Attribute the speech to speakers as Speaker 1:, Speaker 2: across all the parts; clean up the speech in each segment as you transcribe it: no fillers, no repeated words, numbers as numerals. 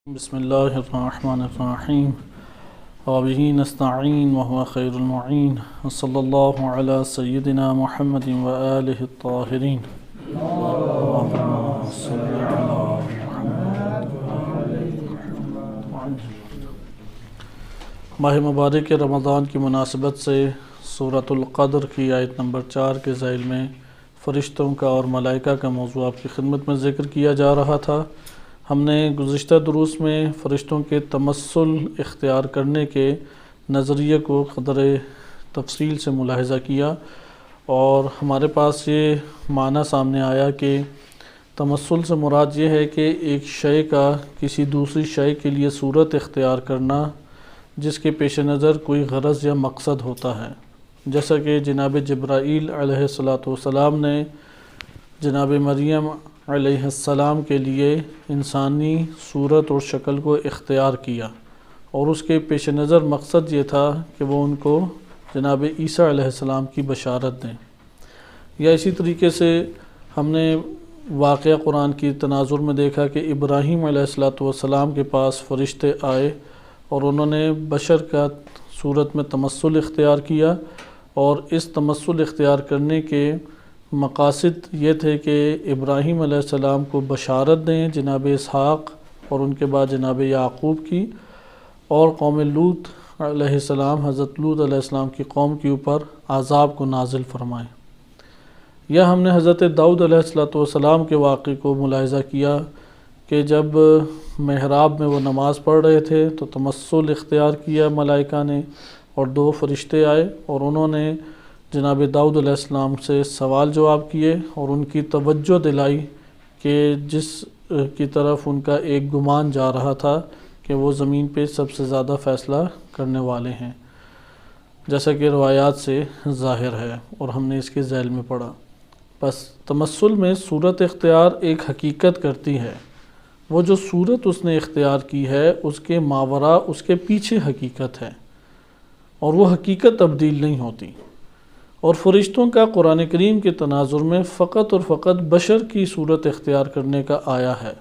Speaker 1: بسم اللہ الرحمن الرحیم وبہ نستعین وهو خیر المعین وصلی اللہ علی سیدنا محمد وآلہ الطاہرین اللہم صلی علی محمد ماہ مبارک رمضان کی مناسبت سے سورۃ القدر کی آیت نمبر 4 کے ذیل میں فرشتوں کا اور ملائکہ کا موضوع آپ کی خدمت میں ذکر کیا جا رہا تھا۔ ہم نے گزشتہ دروس میں فرشتوں کے تمثل اختیار کرنے کے نظریے کو قدر تفصیل سے ملاحظہ کیا، اور ہمارے پاس یہ معنی سامنے آیا کہ تمثل سے مراد یہ ہے کہ ایک شے کا کسی دوسری شے کے لیے صورت اختیار کرنا جس کے پیش نظر کوئی غرض یا مقصد ہوتا ہے، جیسا کہ جناب جبرائیل علیہ السلام نے جناب مریم علیہ السلام کے لیے انسانی صورت اور شکل کو اختیار کیا، اور اس کے پیش نظر مقصد یہ تھا کہ وہ ان کو جناب عیسیٰ علیہ السلام کی بشارت دیں۔ یا اسی طریقے سے ہم نے واقعہ قرآن کی تناظر میں دیکھا کہ ابراہیم علیہ السلام کے پاس فرشتے آئے اور انہوں نے بشر کا صورت میں تمثل اختیار کیا، اور اس تمثل اختیار کرنے کے مقاصد یہ تھے کہ ابراہیم علیہ السلام کو بشارت دیں جناب اسحاق اور ان کے بعد جناب یعقوب کی، اور قوم لوط علیہ السلام حضرت لوط علیہ السلام کی قوم کے اوپر عذاب کو نازل فرمائیں۔ یا ہم نے حضرت داؤد علیہ السلام کے واقعے کو ملاحظہ کیا کہ جب محراب میں وہ نماز پڑھ رہے تھے تو تمثل اختیار کیا ملائکہ نے، اور 2 فرشتے آئے اور انہوں نے جناب داؤد علیہ السلام سے سوال جواب کیے اور ان کی توجہ دلائی کہ جس کی طرف ان کا ایک گمان جا رہا تھا کہ وہ زمین پہ سب سے زیادہ فیصلہ کرنے والے ہیں، جیسا کہ روایات سے ظاہر ہے اور ہم نے اس کے ذیل میں پڑھا۔ بس تمثل میں صورت اختیار ایک حقیقت کرتی ہے، وہ جو صورت اس نے اختیار کی ہے اس کے ماوراء اس کے پیچھے حقیقت ہے، اور وہ حقیقت تبدیل نہیں ہوتی۔ اور فرشتوں کا قرآن کریم کے تناظر میں فقط اور فقط بشر کی صورت اختیار کرنے کا آیا ہے،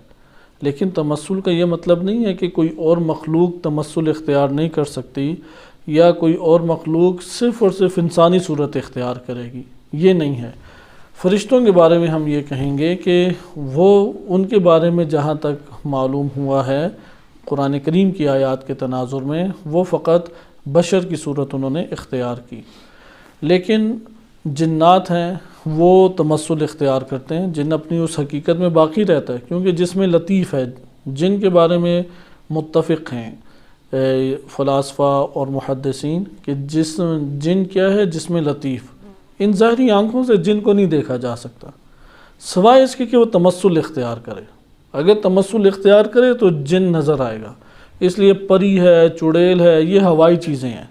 Speaker 1: لیکن تمثل کا یہ مطلب نہیں ہے کہ کوئی اور مخلوق تمثل اختیار نہیں کر سکتی، یا کوئی اور مخلوق صرف اور صرف انسانی صورت اختیار کرے گی، یہ نہیں ہے۔ فرشتوں کے بارے میں ہم یہ کہیں گے کہ وہ ان کے بارے میں جہاں تک معلوم ہوا ہے قرآن کریم کی آیات کے تناظر میں، وہ فقط بشر کی صورت انہوں نے اختیار کی۔ لیکن جنات ہیں وہ تمثل اختیار کرتے ہیں، جن اپنی اس حقیقت میں باقی رہتا ہے، کیونکہ جسم لطیف ہے۔ جن کے بارے میں متفق ہیں فلاسفہ اور محدثین کہ جن کیا ہے، جسم لطیف، ان ظاہری آنکھوں سے جن کو نہیں دیکھا جا سکتا سوائے اس کے کہ وہ تمثل اختیار کرے۔ اگر تمثل اختیار کرے تو جن نظر آئے گا، اس لیے پری ہے، چڑیل ہے، یہ ہوائی چیزیں ہیں،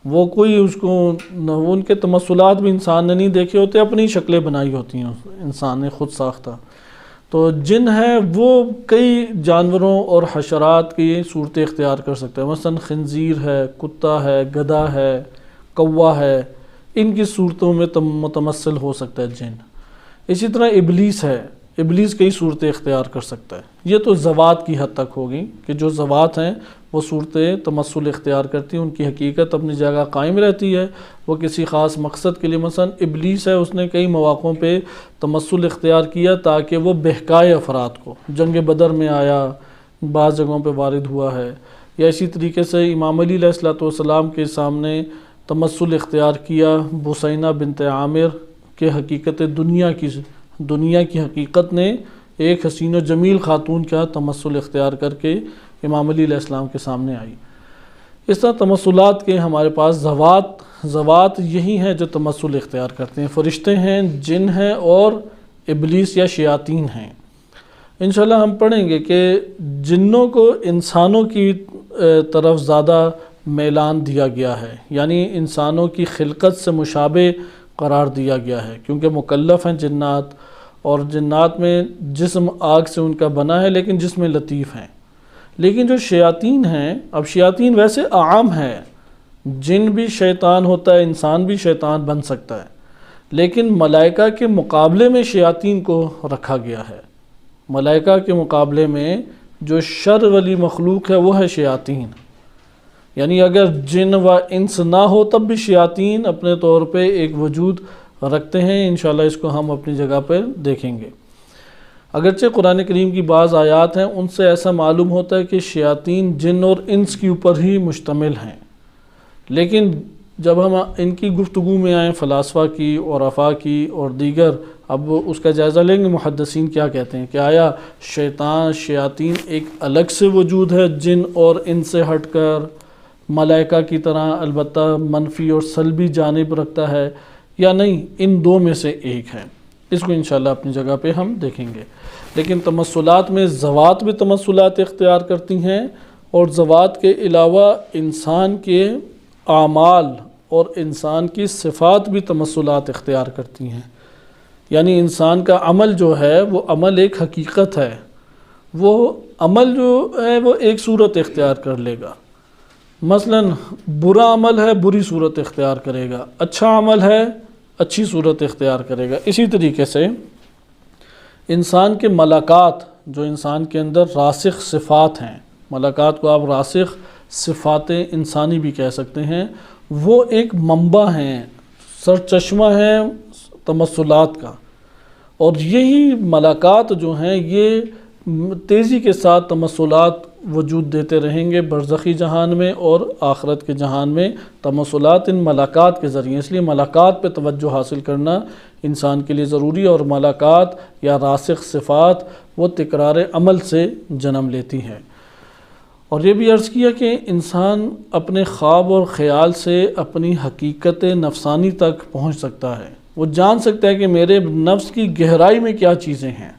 Speaker 1: وہ کوئی اس کو ان کے تمثلات بھی انسان نے نہیں دیکھے ہوتے، اپنی شکلیں بنائی ہوتی ہیں انسان نے خود ساختہ۔ تو جن ہے وہ کئی جانوروں اور حشرات کی صورتیں اختیار کر سکتے ہیں، مثلا خنزیر ہے، کتا ہے، گدھا ہے، کوا ہے، ان کی صورتوں میں متمثل ہو سکتا ہے جن۔ اسی طرح ابلیس ہے، ابلیس کئی صورتیں اختیار کر سکتا ہے۔ یہ تو ذوات کی حد تک ہوگی کہ جو ذوات ہیں وہ صورتیں تمثل اختیار کرتی ہیں، ان کی حقیقت اپنی جگہ قائم رہتی ہے، وہ کسی خاص مقصد کے لیے، مثلا ابلیس ہے، اس نے کئی مواقعوں پہ تمثل اختیار کیا تاکہ وہ بہکائے افراد کو۔ جنگ بدر میں آیا، بعض جگہوں پہ وارد ہوا ہے، یا اسی طریقے سے امام علی علیہ السلام کے سامنے تمثل اختیار کیا بسینہ بنت عامر کے حقیقت دنیا کی حقیقت نے ایک حسین و جمیل خاتون کا تمثل اختیار کر کے امام علی علیہ السلام کے سامنے آئی۔ اس طرح تمثلات کے ہمارے پاس ذوات یہی ہیں جو تمثل اختیار کرتے ہیں، فرشتے ہیں، جن ہیں، اور ابلیس یا شیاطین ہیں۔ انشاءاللہ ہم پڑھیں گے کہ جنوں کو انسانوں کی طرف زیادہ میلان دیا گیا ہے، یعنی انسانوں کی خلقت سے مشابہ قرار دیا گیا ہے، کیونکہ مکلف ہیں جنات، اور جنات میں جسم آگ سے ان کا بنا ہے لیکن جسم لطیف ہیں۔ لیکن جو شیاطین ہیں، اب شیاطین ویسے عام ہے، جن بھی شیطان ہوتا ہے، انسان بھی شیطان بن سکتا ہے، لیکن ملائکہ کے مقابلے میں شیاطین کو رکھا گیا ہے۔ ملائکہ کے مقابلے میں جو شر والی مخلوق ہے وہ ہے شیاطین، یعنی اگر جن و انس نہ ہو تب بھی شیاطین اپنے طور پہ ایک وجود رکھتے ہیں، انشاءاللہ اس کو ہم اپنی جگہ پہ دیکھیں گے۔ اگرچہ قرآن کریم کی بعض آیات ہیں ان سے ایسا معلوم ہوتا ہے کہ شیاطین جن اور انس کے اوپر ہی مشتمل ہیں، لیکن جب ہم ان کی گفتگو میں آئیں فلاسفہ کی، عرفاء کی اور دیگر، اب اس کا جائزہ لیں گے محدثین کیا کہتے ہیں کہ آیا شیاطین ایک الگ سے وجود ہے جن اور ان سے ہٹ کر ملائکہ کی طرح البتہ منفی اور سلبی جانب رکھتا ہے، یا نہیں ان دو میں سے ایک ہے؟ اس کو انشاءاللہ اپنی جگہ پہ ہم دیکھیں گے۔ لیکن تمثلات میں ذوات بھی تمثلات اختیار کرتی ہیں، اور ذوات کے علاوہ انسان کے اعمال اور انسان کی صفات بھی تمثلات اختیار کرتی ہیں، یعنی انسان کا عمل جو ہے وہ عمل ایک حقیقت ہے، وہ عمل جو ہے وہ ایک صورت اختیار کر لے گا، مثلا برا عمل ہے بری صورت اختیار کرے گا، اچھا عمل ہے اچھی صورت اختیار کرے گا۔ اسی طریقے سے انسان کے ملکات جو انسان کے اندر راسخ صفات ہیں، ملکات کو آپ راسخ صفات انسانی بھی کہہ سکتے ہیں، وہ ایک منبع ہیں، سرچشمہ ہیں تمثلات کا، اور یہی ملکات جو ہیں یہ تیزی کے ساتھ تمثلات وجود دیتے رہیں گے برزخی جہان میں اور آخرت کے جہان میں، تمثلات ان ملکات کے ذریعے۔ اس لیے ملکات پہ توجہ حاصل کرنا انسان کے لیے ضروری ہے، اور ملکات یا راسخ صفات وہ تکرار عمل سے جنم لیتی ہیں۔ اور یہ بھی عرض کیا کہ انسان اپنے خواب اور خیال سے اپنی حقیقت نفسانی تک پہنچ سکتا ہے، وہ جان سکتا ہے کہ میرے نفس کی گہرائی میں کیا چیزیں ہیں۔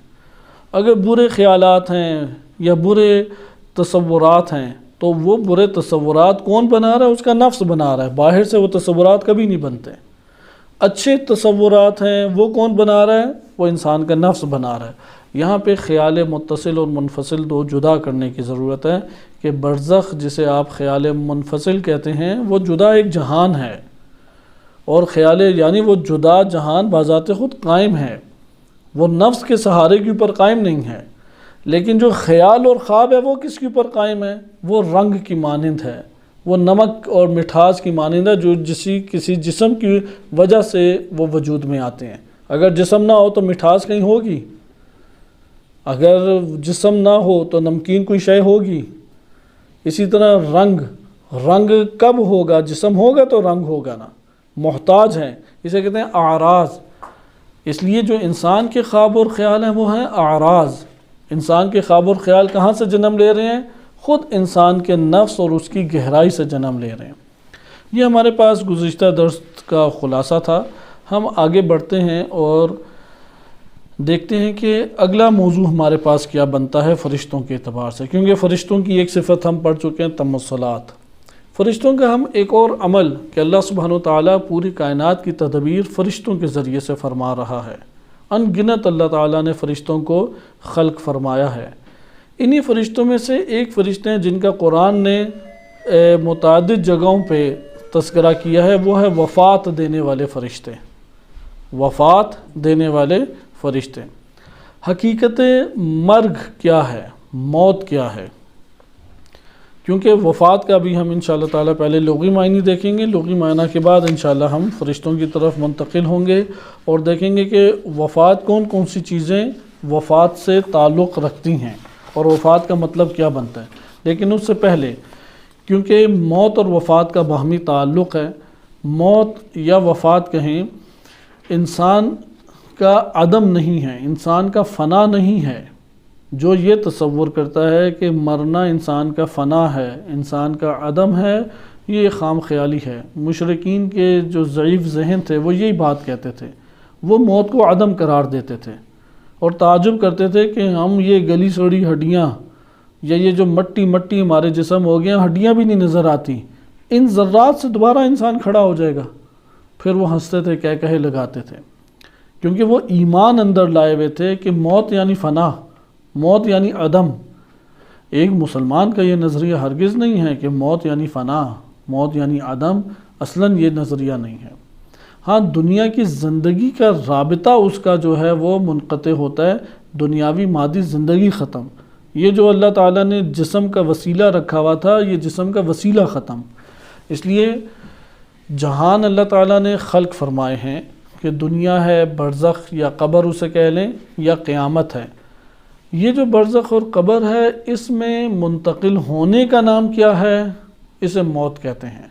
Speaker 1: اگر برے خیالات ہیں یا برے تصورات ہیں تو وہ برے تصورات کون بنا رہا ہے؟ اس کا نفس بنا رہا ہے، باہر سے وہ تصورات کبھی نہیں بنتے۔ اچھے تصورات ہیں وہ کون بنا رہا ہے؟ وہ انسان کا نفس بنا رہا ہے۔ یہاں پہ خیال متصل اور منفصل دو جدا کرنے کی ضرورت ہے کہ برزخ جسے آپ خیال منفصل کہتے ہیں وہ جدا ایک جہان ہے، اور خیال یعنی وہ جدا جہان بذات خود قائم ہے، وہ نفس کے سہارے کے اوپر قائم نہیں ہے۔ لیکن جو خیال اور خواب ہے وہ کس کے اوپر قائم ہے؟ وہ رنگ کی مانند ہے، وہ نمک اور مٹھاس کی مانند ہے جو کسی جسم کی وجہ سے وہ وجود میں آتے ہیں۔ اگر جسم نہ ہو تو مٹھاس کہیں ہوگی، اگر جسم نہ ہو تو نمکین کوئی شے ہوگی۔ اسی طرح رنگ کب ہوگا؟ جسم ہوگا تو رنگ ہوگا نا، محتاج ہیں، اسے کہتے ہیں اعراض۔ اس لیے جو انسان کے خواب اور خیال ہیں وہ ہیں اعراض۔ انسان کے خواب اور خیال کہاں سے جنم لے رہے ہیں؟ خود انسان کے نفس اور اس کی گہرائی سے جنم لے رہے ہیں۔ یہ ہمارے پاس گزشتہ درس کا خلاصہ تھا۔ ہم آگے بڑھتے ہیں اور دیکھتے ہیں کہ اگلا موضوع ہمارے پاس کیا بنتا ہے فرشتوں کے اعتبار سے، کیونکہ فرشتوں کی ایک صفت ہم پڑھ چکے ہیں تمثلات۔ فرشتوں کا ہم ایک اور عمل کہ اللہ سبحانہ وتعالیٰ پوری کائنات کی تدبیر فرشتوں کے ذریعے سے فرما رہا ہے، ان گنت اللہ تعالیٰ نے فرشتوں کو خلق فرمایا ہے۔ انہی فرشتوں میں سے ایک فرشتے ہیں جن کا قرآن نے متعدد جگہوں پہ تذکرہ کیا ہے، وہ ہے وفات دینے والے فرشتے۔ وفات دینے والے فرشتے۔ حقیقت مرگ کیا ہے؟ موت کیا ہے؟ کیونکہ وفات کا بھی ہم انشاءاللہ تعالیٰ پہلے لغوی معنی دیکھیں گے، لغوی معنی کے بعد انشاءاللہ ہم فرشتوں کی طرف منتقل ہوں گے اور دیکھیں گے کہ وفات کون کون سی چیزیں وفات سے تعلق رکھتی ہیں اور وفات کا مطلب کیا بنتا ہے۔ لیکن اس سے پہلے کیونکہ موت اور وفات کا باہمی تعلق ہے، موت یا وفات کہیں، انسان کا عدم نہیں ہے، انسان کا فنا نہیں ہے۔ جو یہ تصور کرتا ہے کہ مرنا انسان کا فنا ہے، انسان کا عدم ہے، یہ خام خیالی ہے۔ مشرکین کے جو ضعیف ذہن تھے وہ یہی بات کہتے تھے، وہ موت کو عدم قرار دیتے تھے اور تعجب کرتے تھے کہ ہم یہ گلی سڑی ہڈیاں یا یہ جو مٹی ہمارے جسم ہو گیا، ہڈیاں بھی نہیں نظر آتی، ان ذرات سے دوبارہ انسان کھڑا ہو جائے گا۔ پھر وہ ہنستے تھے، کہے لگاتے تھے، کیونکہ وہ ایمان اندر لائے ہوئے تھے کہ موت یعنی فنا، موت یعنی عدم۔ ایک مسلمان کا یہ نظریہ ہرگز نہیں ہے کہ موت یعنی فنا، موت یعنی عدم، اصلاً یہ نظریہ نہیں ہے۔ ہاں، دنیا کی زندگی کا رابطہ اس کا جو ہے وہ منقطع ہوتا ہے، دنیاوی مادی زندگی ختم، یہ جو اللہ تعالیٰ نے جسم کا وسیلہ رکھا ہوا تھا، یہ جسم کا وسیلہ ختم. اس لیے جہان اللہ تعالیٰ نے خلق فرمائے ہیں کہ دنیا ہے، برزخ یا قبر اسے کہہ لیں، یا قیامت ہے. یہ جو برزخ اور قبر ہے، اس میں منتقل ہونے کا نام کیا ہے؟ اسے موت کہتے ہیں.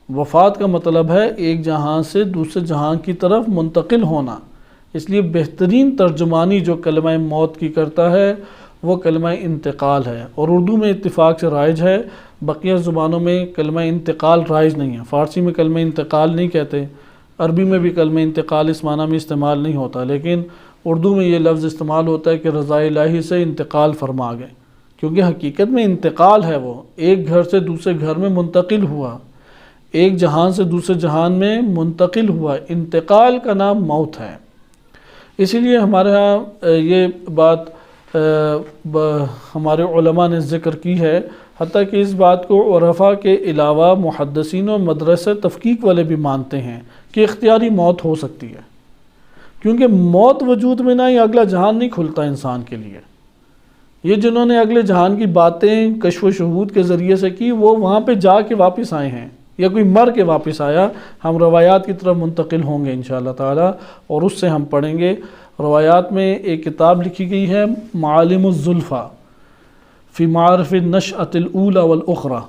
Speaker 1: وفات کا مطلب ہے ایک جہاں سے دوسرے جہاں کی طرف منتقل ہونا. اس لیے بہترین ترجمانی جو کلمہ موت کی کرتا ہے وہ کلمہ انتقال ہے، اور اردو میں اتفاق سے رائج ہے. بقیہ زبانوں میں کلمہ انتقال رائج نہیں ہے. فارسی میں کلمہ انتقال نہیں کہتے، عربی میں بھی کلمہ انتقال اس معنی میں استعمال نہیں ہوتا، لیکن اردو میں یہ لفظ استعمال ہوتا ہے کہ رضا الہی سے انتقال فرما گئے، کیونکہ حقیقت میں انتقال ہے، وہ ایک گھر سے دوسرے گھر میں منتقل ہوا، ایک جہان سے دوسرے جہان میں منتقل ہوا. انتقال کا نام موت ہے. اسی لیے ہمارے ہاں یہ بات ہمارے علماء نے ذکر کی ہے، حتیٰ کہ اس بات کو عرفاء کے علاوہ محدثین و مدرسہ تفقیق والے بھی مانتے ہیں کہ اختیاری موت ہو سکتی ہے، کیونکہ موت وجود میں نہ ہی اگلا جہان نہیں کھلتا انسان کے لیے. یہ جنہوں نے اگلے جہان کی باتیں کشف و شہود کے ذریعے سے کی، وہ وہاں پہ جا کے واپس آئے ہیں، یا کوئی مر کے واپس آیا. ہم روایات کی طرف منتقل ہوں گے انشاءاللہ تعالی، اور اس سے ہم پڑھیں گے. روایات میں ایک کتاب لکھی گئی ہے معالم الزلفا فی معارف النشأۃ الاولی والاخری،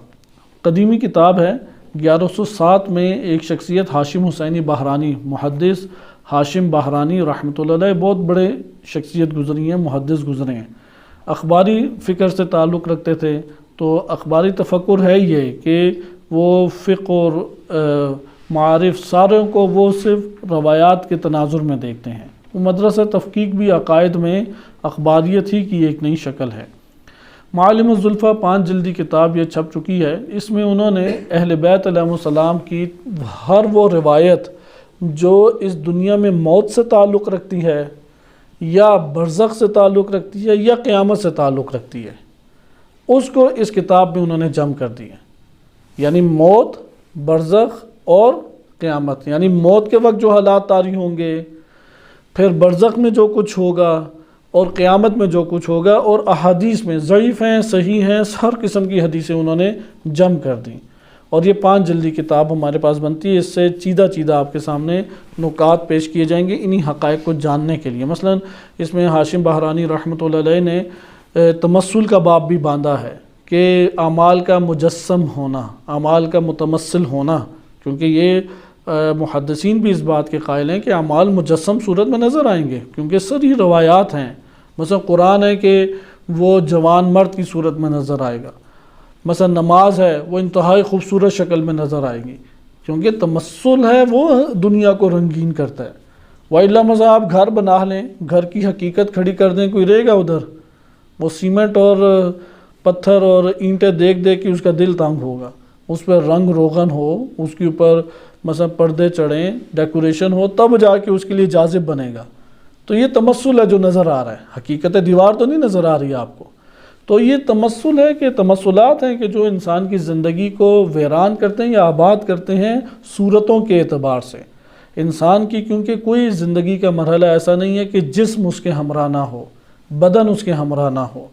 Speaker 1: قدیمی کتاب ہے. 1107 میں ایک شخصیت ہاشم حسینی بہرانی، محدث ہاشم بہرانی رحمۃ اللہ علیہ، بہت بڑے شخصیت گزری ہیں، محدث گزرے ہیں. اخباری فکر سے تعلق رکھتے تھے. تو اخباری تفکر ہے یہ کہ وہ فقہ اور معارف ساروں کو وہ صرف روایات کے تناظر میں دیکھتے ہیں. وہ مدرسہ تفقیق بھی عقائد میں اخباریت ہی کی ایک نئی شکل ہے. معالم الزلفا 5 جلدی کتاب یہ چھپ چکی ہے. اس میں انہوں نے اہل بیت علیہ السلام کی ہر وہ روایت جو اس دنیا میں موت سے تعلق رکھتی ہے، یا برزخ سے تعلق رکھتی ہے، یا قیامت سے تعلق رکھتی ہے، اس کو اس کتاب میں انہوں نے جمع کر دی ہے. یعنی موت، برزخ اور قیامت، یعنی موت کے وقت جو حالات طاری ہوں گے، پھر برزخ میں جو کچھ ہوگا، اور قیامت میں جو کچھ ہوگا، اور احادیث میں ضعیف ہیں، صحیح ہیں، ہر قسم کی حدیثیں انہوں نے جمع کر دیں. اور یہ 5 جلدی کتاب ہمارے پاس بنتی ہے. اس سے چیدہ چیدہ آپ کے سامنے نکات پیش کیے جائیں گے انہی حقائق کو جاننے کے لیے. مثلا اس میں ہاشم بہرانی رحمۃ اللہ علیہ نے تمثل کا باب بھی باندھا ہے کہ اعمال کا مجسم ہونا، اعمال کا متمثل ہونا، کیونکہ یہ محدثین بھی اس بات کے قائل ہیں کہ اعمال مجسم صورت میں نظر آئیں گے، کیونکہ ساری روایات ہیں. مثلا قرآن ہے کہ وہ جوان مرد کی صورت میں نظر آئے گا. مثلا نماز ہے، وہ انتہائی خوبصورت شکل میں نظر آئے گی، کیونکہ تمثل ہے وہ دنیا کو رنگین کرتا ہے. وَإِلَّا مثلا آپ گھر بنا لیں، گھر کی حقیقت کھڑی کر دیں، کوئی رہے گا ادھر؟ وہ سیمنٹ اور پتھر اور اینٹیں دیکھ دیکھ کے اس کا دل تنگ ہوگا. اس پہ رنگ روغن ہو، اس کے اوپر مثلا پردے چڑھیں، ڈیکوریشن ہو، تب جا کے اس کے لیے جاذب بنے گا. تو یہ تمثل ہے جو نظر آ رہا ہے، حقیقت دیوار تو نہیں نظر آ رہی ہے آپ کو. تو یہ تمثل ہے کہ تمثلات ہیں کہ جو انسان کی زندگی کو ویران کرتے ہیں یا آباد کرتے ہیں صورتوں کے اعتبار سے. انسان کی کیونکہ کوئی زندگی کا مرحلہ ایسا نہیں ہے کہ جسم اس کے ہمراہ نہ ہو، بدن اس کے ہمراہ نہ ہو.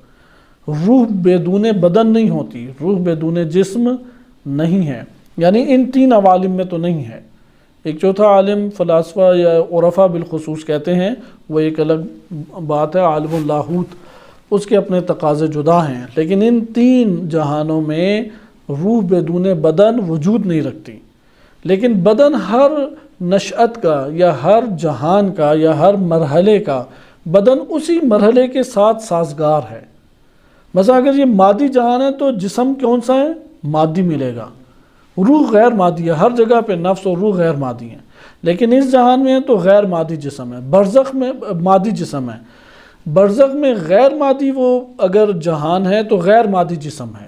Speaker 1: روح بدون بدن نہیں ہوتی، روح بدون جسم نہیں ہے. یعنی ان 3 عوالم میں تو نہیں ہے. ایک چوتھا عالم فلاسفہ یا عرفاء بالخصوص کہتے ہیں، وہ ایک الگ بات ہے، عالم اللاہوت، اس کے اپنے تقاضے جدا ہیں. لیکن ان 3 جہانوں میں روح بدون بدن وجود نہیں رکھتی. لیکن بدن ہر نشأت کا یا ہر جہان کا یا ہر مرحلے کا بدن اسی مرحلے کے ساتھ سازگار ہے. مثلا اگر یہ مادی جہان ہے تو جسم کون سا ہے؟ مادی ملے گا. روح غیر مادی ہے، ہر جگہ پہ نفس اور روح غیر مادی ہیں. لیکن اس جہان میں تو غیر مادی جسم ہے. برزخ میں مادی جسم ہے. برزخ میں غیر مادی وہ اگر جہان ہے تو غیر مادی جسم ہے.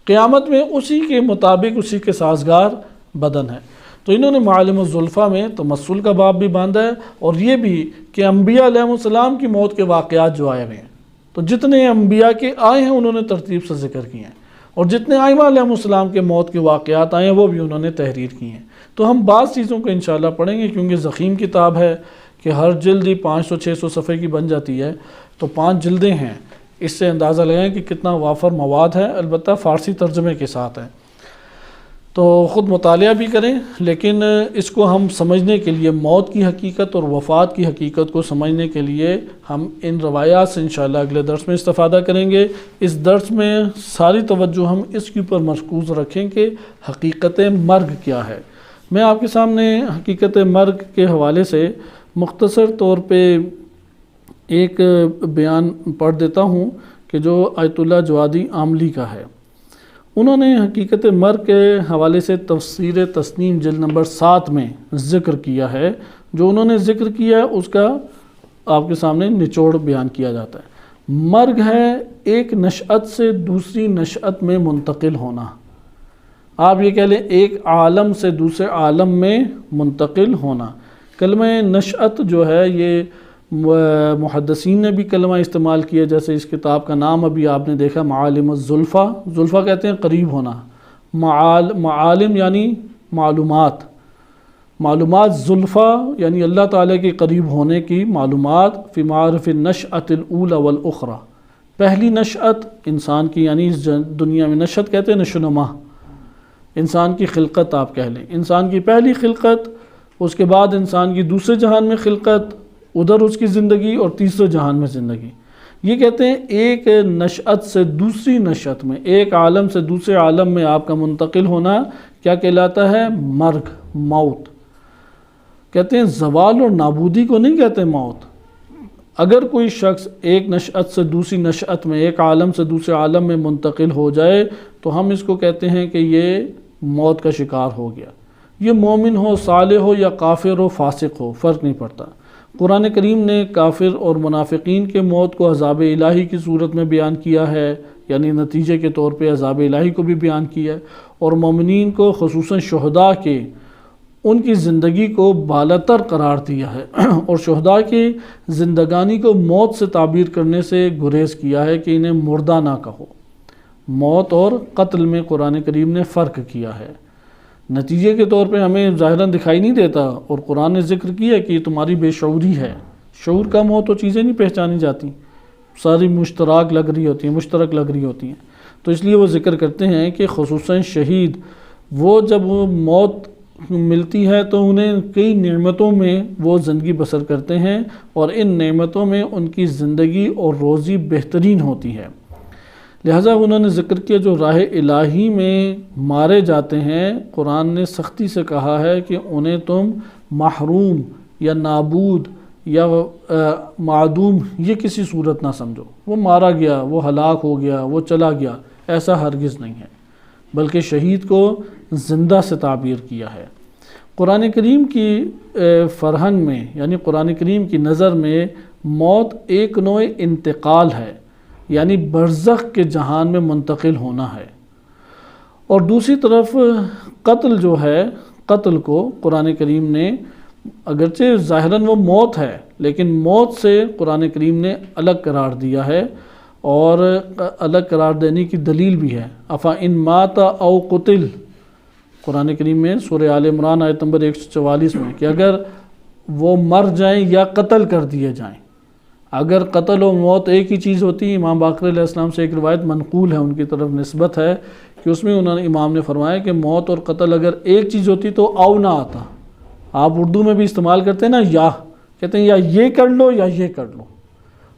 Speaker 1: قیامت میں اسی کے مطابق اسی کے سازگار بدن ہے. تو انہوں نے معالم الزلفا میں تمثل کا باب بھی باندھا ہے، اور یہ بھی کہ انبیاء علیہ السلام کی موت کے واقعات جو آئے ہوئے ہیں، تو جتنے انبیاء کے آئے ہیں انہوں نے ترتیب سے ذکر کیے ہیں، اور جتنے ائمہ علیہ السلام کے موت کے واقعات آئے ہیں وہ بھی انہوں نے تحریر کی ہیں. تو ہم بعض چیزوں کو انشاءاللہ پڑھیں گے، کیونکہ ضخیم کتاب ہے کہ ہر جلد ہی 500-600 صفحے کی بن جاتی ہے. تو 5 جلدیں ہیں. اس سے اندازہ لگائیں کہ کتنا وافر مواد ہے، البتہ فارسی ترجمے کے ساتھ ہے، تو خود مطالعہ بھی کریں، لیکن اس کو ہم سمجھنے کے لیے موت کی حقیقت اور وفات کی حقیقت کو سمجھنے کے لیے ہم ان روایات سے انشاءاللہ اگلے درس میں استفادہ کریں گے۔ اس درس میں ساری توجہ ہم اس کے اوپر مرکوز رکھیں کہ حقیقت مرگ کیا ہے۔ میں آپ کے سامنے حقیقت مرگ کے حوالے سے مختصر طور پہ ایک بیان پڑھ دیتا ہوں کہ جو آیت اللہ جوادی عاملی کا ہے۔ انہوں نے حقیقت مرگ کے حوالے سے تفسیر تسنیم جلد نمبر 7 میں ذکر کیا ہے۔ جو انہوں نے ذکر کیا ہے اس کا آپ کے سامنے نچوڑ بیان کیا جاتا ہے۔ مرگ ہے ایک نشأت سے دوسری نشأت میں منتقل ہونا، آپ یہ کہہ لیں ایک عالم سے دوسرے عالم میں منتقل ہونا۔ کلمہ نشأت جو ہے یہ محدثین نے بھی کلمہ استعمال کیا، جیسے اس کتاب کا نام ابھی آپ نے دیکھا معالم الزلفا، زلفا کہتے ہیں قریب ہونا، معالم یعنی معلومات، معلومات زلفا یعنی اللہ تعالیٰ کے قریب ہونے کی معلومات، فی معارف النشأۃ الاولی والاخری، پہلی نشأت انسان کی، یعنی اس دنیا میں نشأت کہتے ہیں نشو و نما، انسان کی خلقت آپ کہہ لیں، انسان کی پہلی خلقت، اس کے بعد انسان کی دوسرے جہان میں خلقت، ادھر اس کی زندگی، اور تیسرے جہان میں زندگی۔ یہ کہتے ہیں ایک نشأت سے دوسری نشأت میں، ایک عالم سے دوسرے عالم میں آپ کا منتقل ہونا کیا کہلاتا ہے؟ مرگ، موت کہتے ہیں۔ زوال اور نابودی کو نہیں کہتے موت۔ اگر کوئی شخص ایک نشأت سے دوسری نشأت میں، ایک عالم سے دوسرے عالم میں منتقل ہو جائے تو ہم اس کو کہتے ہیں کہ یہ موت کا شکار ہو گیا۔ یہ مومن ہو، صالح ہو، یا کافر ہو، فاسق ہو، فرق نہیں پڑتا۔ قرآن کریم نے کافر اور منافقین کے موت کو عذاب الہی کی صورت میں بیان کیا ہے، یعنی نتیجے کے طور پہ عذاب الہی کو بھی بیان کیا ہے، اور مومنین کو خصوصاً شہداء کے ان کی زندگی کو بالاتر قرار دیا ہے، اور شہداء کی زندگانی کو موت سے تعبیر کرنے سے گریز کیا ہے کہ انہیں مردہ نہ کہو۔ موت اور قتل میں قرآن کریم نے فرق کیا ہے، نتیجے کے طور پہ ہمیں ظاہراً دکھائی نہیں دیتا، اور قرآن نے ذکر کیا کہ یہ تمہاری بے شعوری ہے، شعور کم ہو تو چیزیں نہیں پہچانی جاتی، ساری مشترک لگ رہی ہوتی ہیں، تو اس لیے وہ ذکر کرتے ہیں کہ خصوصاً شہید وہ جب وہ موت ملتی ہے تو انہیں کئی نعمتوں میں وہ زندگی بسر کرتے ہیں، اور ان نعمتوں میں ان کی زندگی اور روزی بہترین ہوتی ہے۔ لہٰذا انہوں نے ذکر کیا جو راہ الہی میں مارے جاتے ہیں، قرآن نے سختی سے کہا ہے کہ انہیں تم محروم یا نابود یا معدوم یہ کسی صورت نہ سمجھو، وہ مارا گیا، وہ ہلاک ہو گیا، وہ چلا گیا، ایسا ہرگز نہیں ہے، بلکہ شہید کو زندہ سے تعبیر کیا ہے۔ قرآن کریم کی فرہنگ میں، یعنی قرآن کریم کی نظر میں موت ایک نوع انتقال ہے، یعنی برزخ کے جہان میں منتقل ہونا ہے، اور دوسری طرف قتل جو ہے، قتل کو قرآن کریم نے اگرچہ ظاہراً وہ موت ہے، لیکن موت سے قرآن کریم نے الگ قرار دیا ہے، اور الگ قرار دینے کی دلیل بھی ہے۔ افا ان مات او قتل، قرآن کریم میں سورہ آل عمران آیت نمبر 144 میں، کہ اگر وہ مر جائیں یا قتل کر دیے جائیں۔ اگر قتل و موت ایک ہی چیز ہوتی، امام باقر علیہ السلام سے ایک روایت منقول ہے، ان کی طرف نسبت ہے کہ اس میں امام نے فرمایا کہ موت اور قتل اگر ایک چیز ہوتی تو او نہ آتا۔ آپ اردو میں بھی استعمال کرتے ہیں نا، یا کہتے ہیں یا یہ کر لو یا یہ کر لو،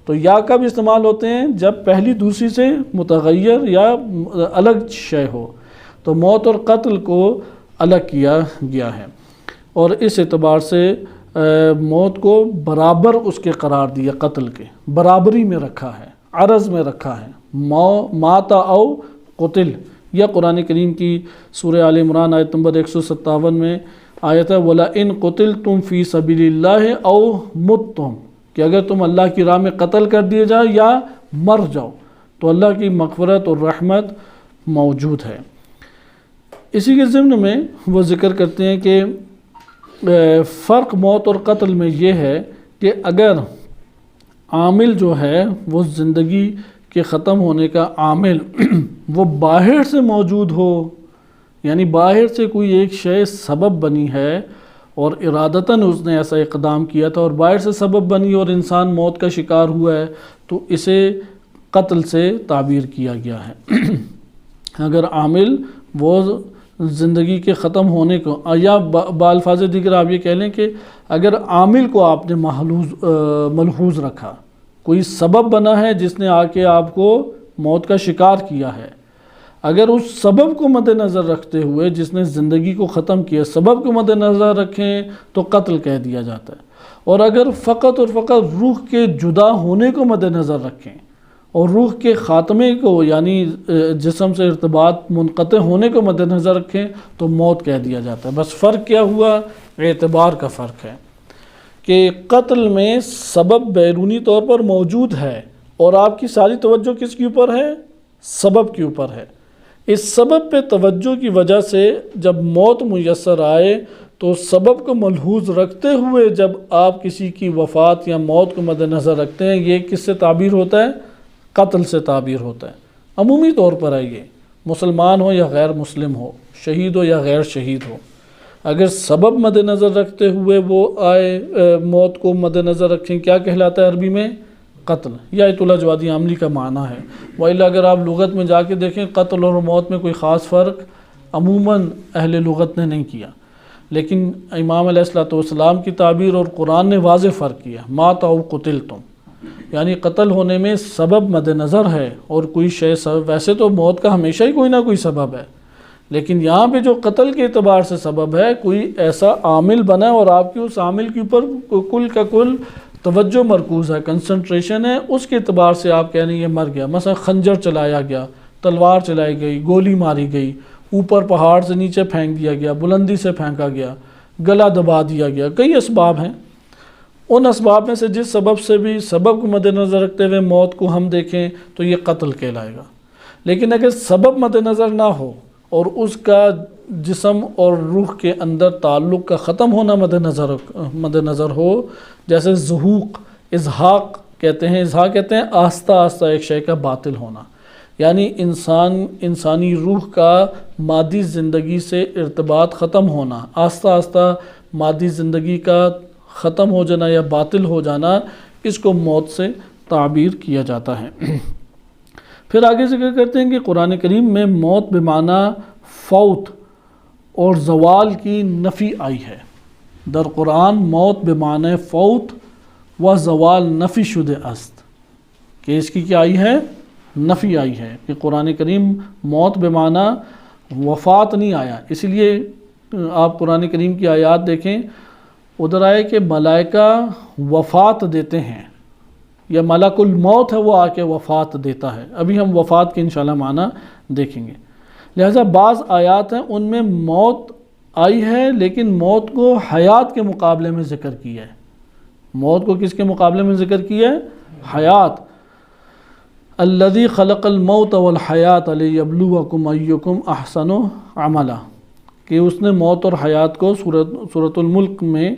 Speaker 1: تو یا کب استعمال ہوتے ہیں؟ جب پہلی دوسری سے متغیر یا الگ شے ہو، تو موت اور قتل کو الگ کیا گیا ہے، اور اس اعتبار سے موت کو برابر اس کے قرار دیا، قتل کے برابری میں رکھا ہے، عرض میں رکھا ہے، ماتا او قتل۔ یا قرآن کریم کی سورہ آل عمران آیت نمبر 157 میں آیت ہے وَلَئِن قُتِلْتُمْ فِي سَبِيلِ اللَّهِ أَوْ مُتْتُمْ، کہ اگر تم اللہ کی راہ میں قتل کر دیے جاؤ یا مر جاؤ تو اللہ کی مغفرت اور رحمت موجود ہے۔ اسی کے ضمن میں وہ ذکر کرتے ہیں کہ فرق موت اور قتل میں یہ ہے کہ اگر عامل جو ہے وہ زندگی کے ختم ہونے کا عامل وہ باہر سے موجود ہو، یعنی باہر سے کوئی ایک شے سبب بنی ہے اور ارادتاً اس نے ایسا اقدام کیا تھا اور باہر سے سبب بنی اور انسان موت کا شکار ہوا ہے، تو اسے قتل سے تعبیر کیا گیا ہے۔ اگر عامل وہ زندگی کے ختم ہونے کو، یا بالفاظ دیگر آپ یہ کہہ لیں کہ اگر عامل کو آپ نے ملحوظ رکھا، کوئی سبب بنا ہے جس نے آ کے آپ کو موت کا شکار کیا ہے، اگر اس سبب کو مد نظر رکھتے ہوئے جس نے زندگی کو ختم کیا سبب کو مد نظر رکھیں تو قتل کہہ دیا جاتا ہے۔ اور اگر فقط اور فقط روح کے جدا ہونے کو مد نظر رکھیں اور روح کے خاتمے کو یعنی جسم سے ارتباط منقطع ہونے کو مد نظر رکھیں تو موت کہہ دیا جاتا ہے۔ بس فرق کیا ہوا؟ اعتبار کا فرق ہے کہ قتل میں سبب بیرونی طور پر موجود ہے اور آپ کی ساری توجہ کس کے اوپر ہے؟ سبب کے اوپر ہے۔ اس سبب پہ توجہ کی وجہ سے جب موت میسر آئے تو سبب کو ملحوظ رکھتے ہوئے جب آپ کسی کی وفات یا موت کو مد نظر رکھتے ہیں، یہ کس سے تعبیر ہوتا ہے؟ قتل سے تعبیر ہوتا ہے۔ عمومی طور پر ہے، یہ مسلمان ہو یا غیر مسلم ہو، شہید ہو یا غیر شہید ہو، اگر سبب مد نظر رکھتے ہوئے وہ آئے موت کو مد نظر رکھیں، کیا کہلاتا ہے عربی میں؟ قتل، یا الجوادی عملی کا معنی ہے۔ وإلا اگر آپ لغت میں جا کے دیکھیں قتل اور موت میں کوئی خاص فرق عموماً اہل لغت نے نہیں کیا، لیکن امام علیہ الصلوۃ والسلام کی تعبیر اور قرآن نے واضح فرق کیا، مات او قتلتم، یعنی قتل ہونے میں سبب مد نظر ہے اور کوئی شے سبب، ویسے تو موت کا ہمیشہ ہی کوئی نہ کوئی سبب ہے، لیکن یہاں پہ جو قتل کے اعتبار سے سبب ہے کوئی ایسا عامل بنا اور آپ کی اس عامل کے اوپر کل کا کل توجہ مرکوز ہے، کنسنٹریشن ہے، اس کے اعتبار سے آپ کہہ رہے ہیں یہ مر گیا۔ مثلا خنجر چلایا گیا، تلوار چلائی گئی، گولی ماری گئی، اوپر پہاڑ سے نیچے پھینک دیا گیا، بلندی سے پھینکا گیا، گلا دبا دیا گیا، کئی اسباب ہیں۔ ان اسباب میں سے جس سبب سے بھی سبب کو مد نظر رکھتے ہوئے موت کو ہم دیکھیں تو یہ قتل کہلائے گا۔ لیکن اگر سبب مد نظر نہ ہو اور اس کا جسم اور روح کے اندر تعلق کا ختم ہونا مد نظر ہو، جیسے ظہوق، ازحاق کہتے ہیں، ازحاق کہتے ہیں آہستہ آہستہ ایک شے کا باطل ہونا، یعنی انسانی روح کا مادی زندگی سے ارتباط ختم ہونا، آہستہ آہستہ مادی زندگی کا ختم ہو جانا یا باطل ہو جانا، اس کو موت سے تعبیر کیا جاتا ہے۔ پھر آگے ذکر کرتے ہیں کہ قرآن کریم میں موت بمعنی فوت اور زوال کی نفی آئی ہے۔ در قرآن موت بمعنی فوت و زوال نفی شدہ است، کہ اس کی کیا آئی ہے؟ نفی آئی ہے، کہ قرآن کریم موت بمعنی وفات نہیں آیا۔ اس لیے آپ قرآن کریم کی آیات دیکھیں، ادھر آئے کہ ملائکہ وفات دیتے ہیں، یا ملک الموت ہے وہ آ کے وفات دیتا ہے۔ ابھی ہم وفات کے انشاءاللہ معنی دیکھیں گے۔ لہٰذا بعض آیات ہیں ان میں موت آئی ہے لیکن موت کو حیات کے مقابلے میں ذکر کیا ہے۔ موت کو کس کے مقابلے میں ذکر کیا ہے؟ حیات۔ الذی خلق الموت والحیات لیبلوکم ایکم احسن عملا، کہ اس نے موت اور حیات کو سورۃ الملک میں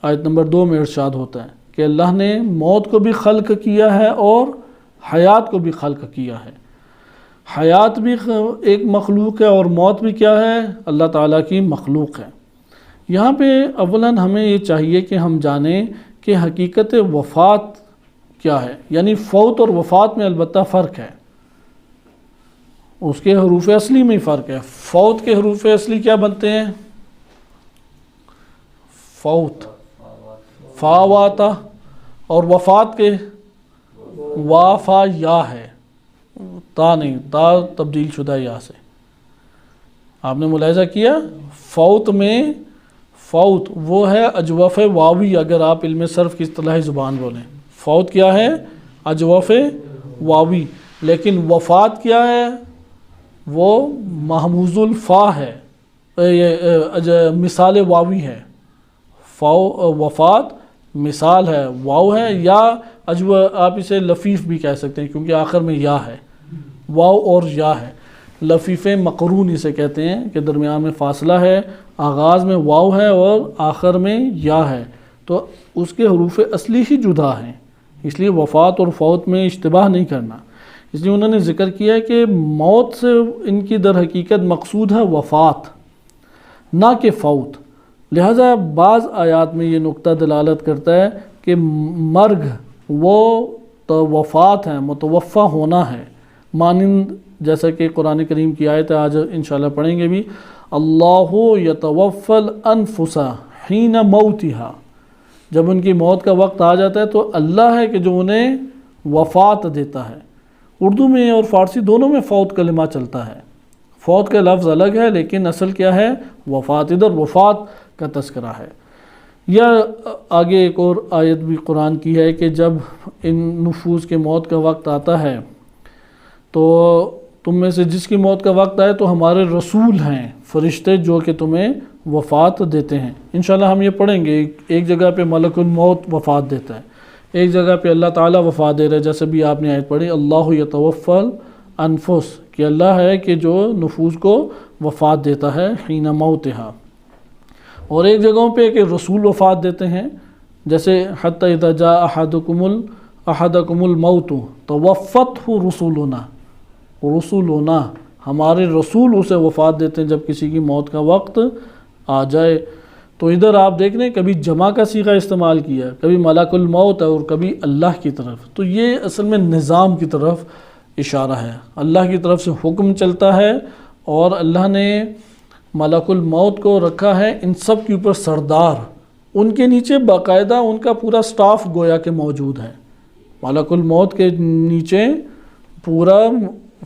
Speaker 1: آیت نمبر 2 میں ارشاد ہوتا ہے کہ اللہ نے موت کو بھی خلق کیا ہے اور حیات کو بھی خلق کیا ہے۔ حیات بھی ایک مخلوق ہے اور موت بھی کیا ہے؟ اللہ تعالیٰ کی مخلوق ہے۔ یہاں پہ اولاً ہمیں یہ چاہیے کہ ہم جانیں کہ حقیقت وفات کیا ہے، یعنی فوت اور وفات میں البتہ فرق ہے، اس کے حروف اصلی میں فرق ہے۔ فوت کے حروف اصلی کیا بنتے ہیں؟ فوت، فا واتا، اور وفات کے وا فا یا ہے، تا نہیں، تا تبدیل شدہ یا سے۔ آپ نے ملاحظہ کیا فوت میں فوت وہ ہے اجوف واوی، اگر آپ علم صرف کی اصطلاحی زبان بولیں فوت کیا ہے؟ اجوف واوی، لیکن وفات کیا ہے؟ وہ محموز الفا ہے، مثال واوی ہے۔ وفات مثال ہے، واو ہے، یا آپ اسے لفیف بھی کہہ سکتے ہیں کیونکہ آخر میں یا ہے، واو اور یا ہے، لفیف مقرون اسے کہتے ہیں کہ درمیان میں فاصلہ ہے، آغاز میں واو ہے اور آخر میں یا ہے، تو اس کے حروف اصلی ہی جدا ہیں، اس لیے وفات اور فوت میں اشتباہ نہیں کرنا۔ اس لیے انہوں نے ذکر کیا ہے کہ موت سے ان کی در حقیقت مقصود ہے وفات، نہ کہ فوت۔ لہٰذا بعض آیات میں یہ نقطہ دلالت کرتا ہے کہ مرگ وہ وفات ہیں، متوفہ ہونا ہے، مانند جیسا کہ قرآن کریم کی آیت ہے، آج انشاءاللہ پڑھیں گے بھی، اللہ یتوفی الانفس حین موتہا، جب ان کی موت کا وقت آ جاتا ہے تو اللہ ہے کہ جو انہیں وفات دیتا ہے۔ اردو میں اور فارسی دونوں میں فوت کلمہ چلتا ہے، فوت کا لفظ الگ ہے لیکن اصل کیا ہے؟ وفات، ادھر وفات کا تذکرہ ہے۔ یا آگے ایک اور آیت بھی قرآن کی ہے کہ جب ان نفوس کے موت کا وقت آتا ہے تو تم میں سے جس کی موت کا وقت آئے تو ہمارے رسول ہیں فرشتے جو کہ تمہیں وفات دیتے ہیں۔ انشاءاللہ ہم یہ پڑھیں گے، ایک جگہ پہ ملک الموت وفات دیتا ہے، ایک جگہ پہ اللہ تعالیٰ وفات دے رہا ہے، جیسے بھی آپ نے آیت پڑھی اللہ یتوفی الانفس، کہ اللہ ہے کہ جو نفوس کو وفات دیتا ہے حین موتہا۔ اور ایک جگہوں پہ کہ رسول وفات دیتے ہیں، جیسے حتی اذا جاء احدکم الموت توفتہ رسولنا، ہمارے رسول اسے وفات دیتے ہیں جب کسی کی موت کا وقت آ جائے۔ تو ادھر آپ دیکھ رہے ہیں کبھی جمع کا صیغہ استعمال کیا، کبھی ملک الموت ہے اور کبھی اللہ کی طرف، تو یہ اصل میں نظام کی طرف اشارہ ہے، اللہ کی طرف سے حکم چلتا ہے اور اللہ نے ملک الموت کو رکھا ہے ان سب کے اوپر سردار، ان کے نیچے باقاعدہ ان کا پورا سٹاف گویا کہ موجود ہے، ملک الموت کے نیچے پورا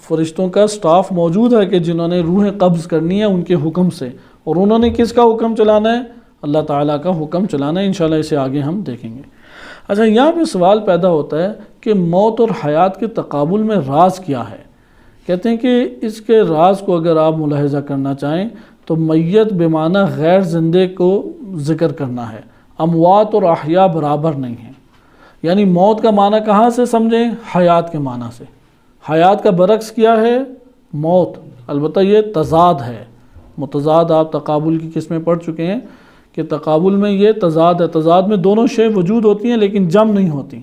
Speaker 1: فرشتوں کا سٹاف موجود ہے کہ جنہوں نے روح قبض کرنی ہے ان کے حکم سے، اور انہوں نے کس کا حکم چلانا ہے؟ اللہ تعالیٰ کا حکم چلانا ہے۔ انشاءاللہ اسے آگے ہم دیکھیں گے۔ اچھا، یہاں پہ سوال پیدا ہوتا ہے کہ موت اور حیات کے تقابل میں راز کیا ہے؟ کہتے ہیں کہ اس کے راز کو اگر آپ ملاحظہ کرنا چاہیں تو میت بمعنی غیر زندے کو ذکر کرنا ہے، اموات اور احیاء برابر نہیں ہیں، یعنی موت کا معنی کہاں سے سمجھیں؟ حیات کے معنی سے۔ حیات کا برعکس کیا ہے؟ موت، البتہ یہ تضاد ہے، متضاد آپ تقابل کی قسمیں پڑھ چکے ہیں کہ تقابل میں یہ تضاد ہے، تضاد میں دونوں شے وجود ہوتی ہیں لیکن جمع نہیں ہوتی،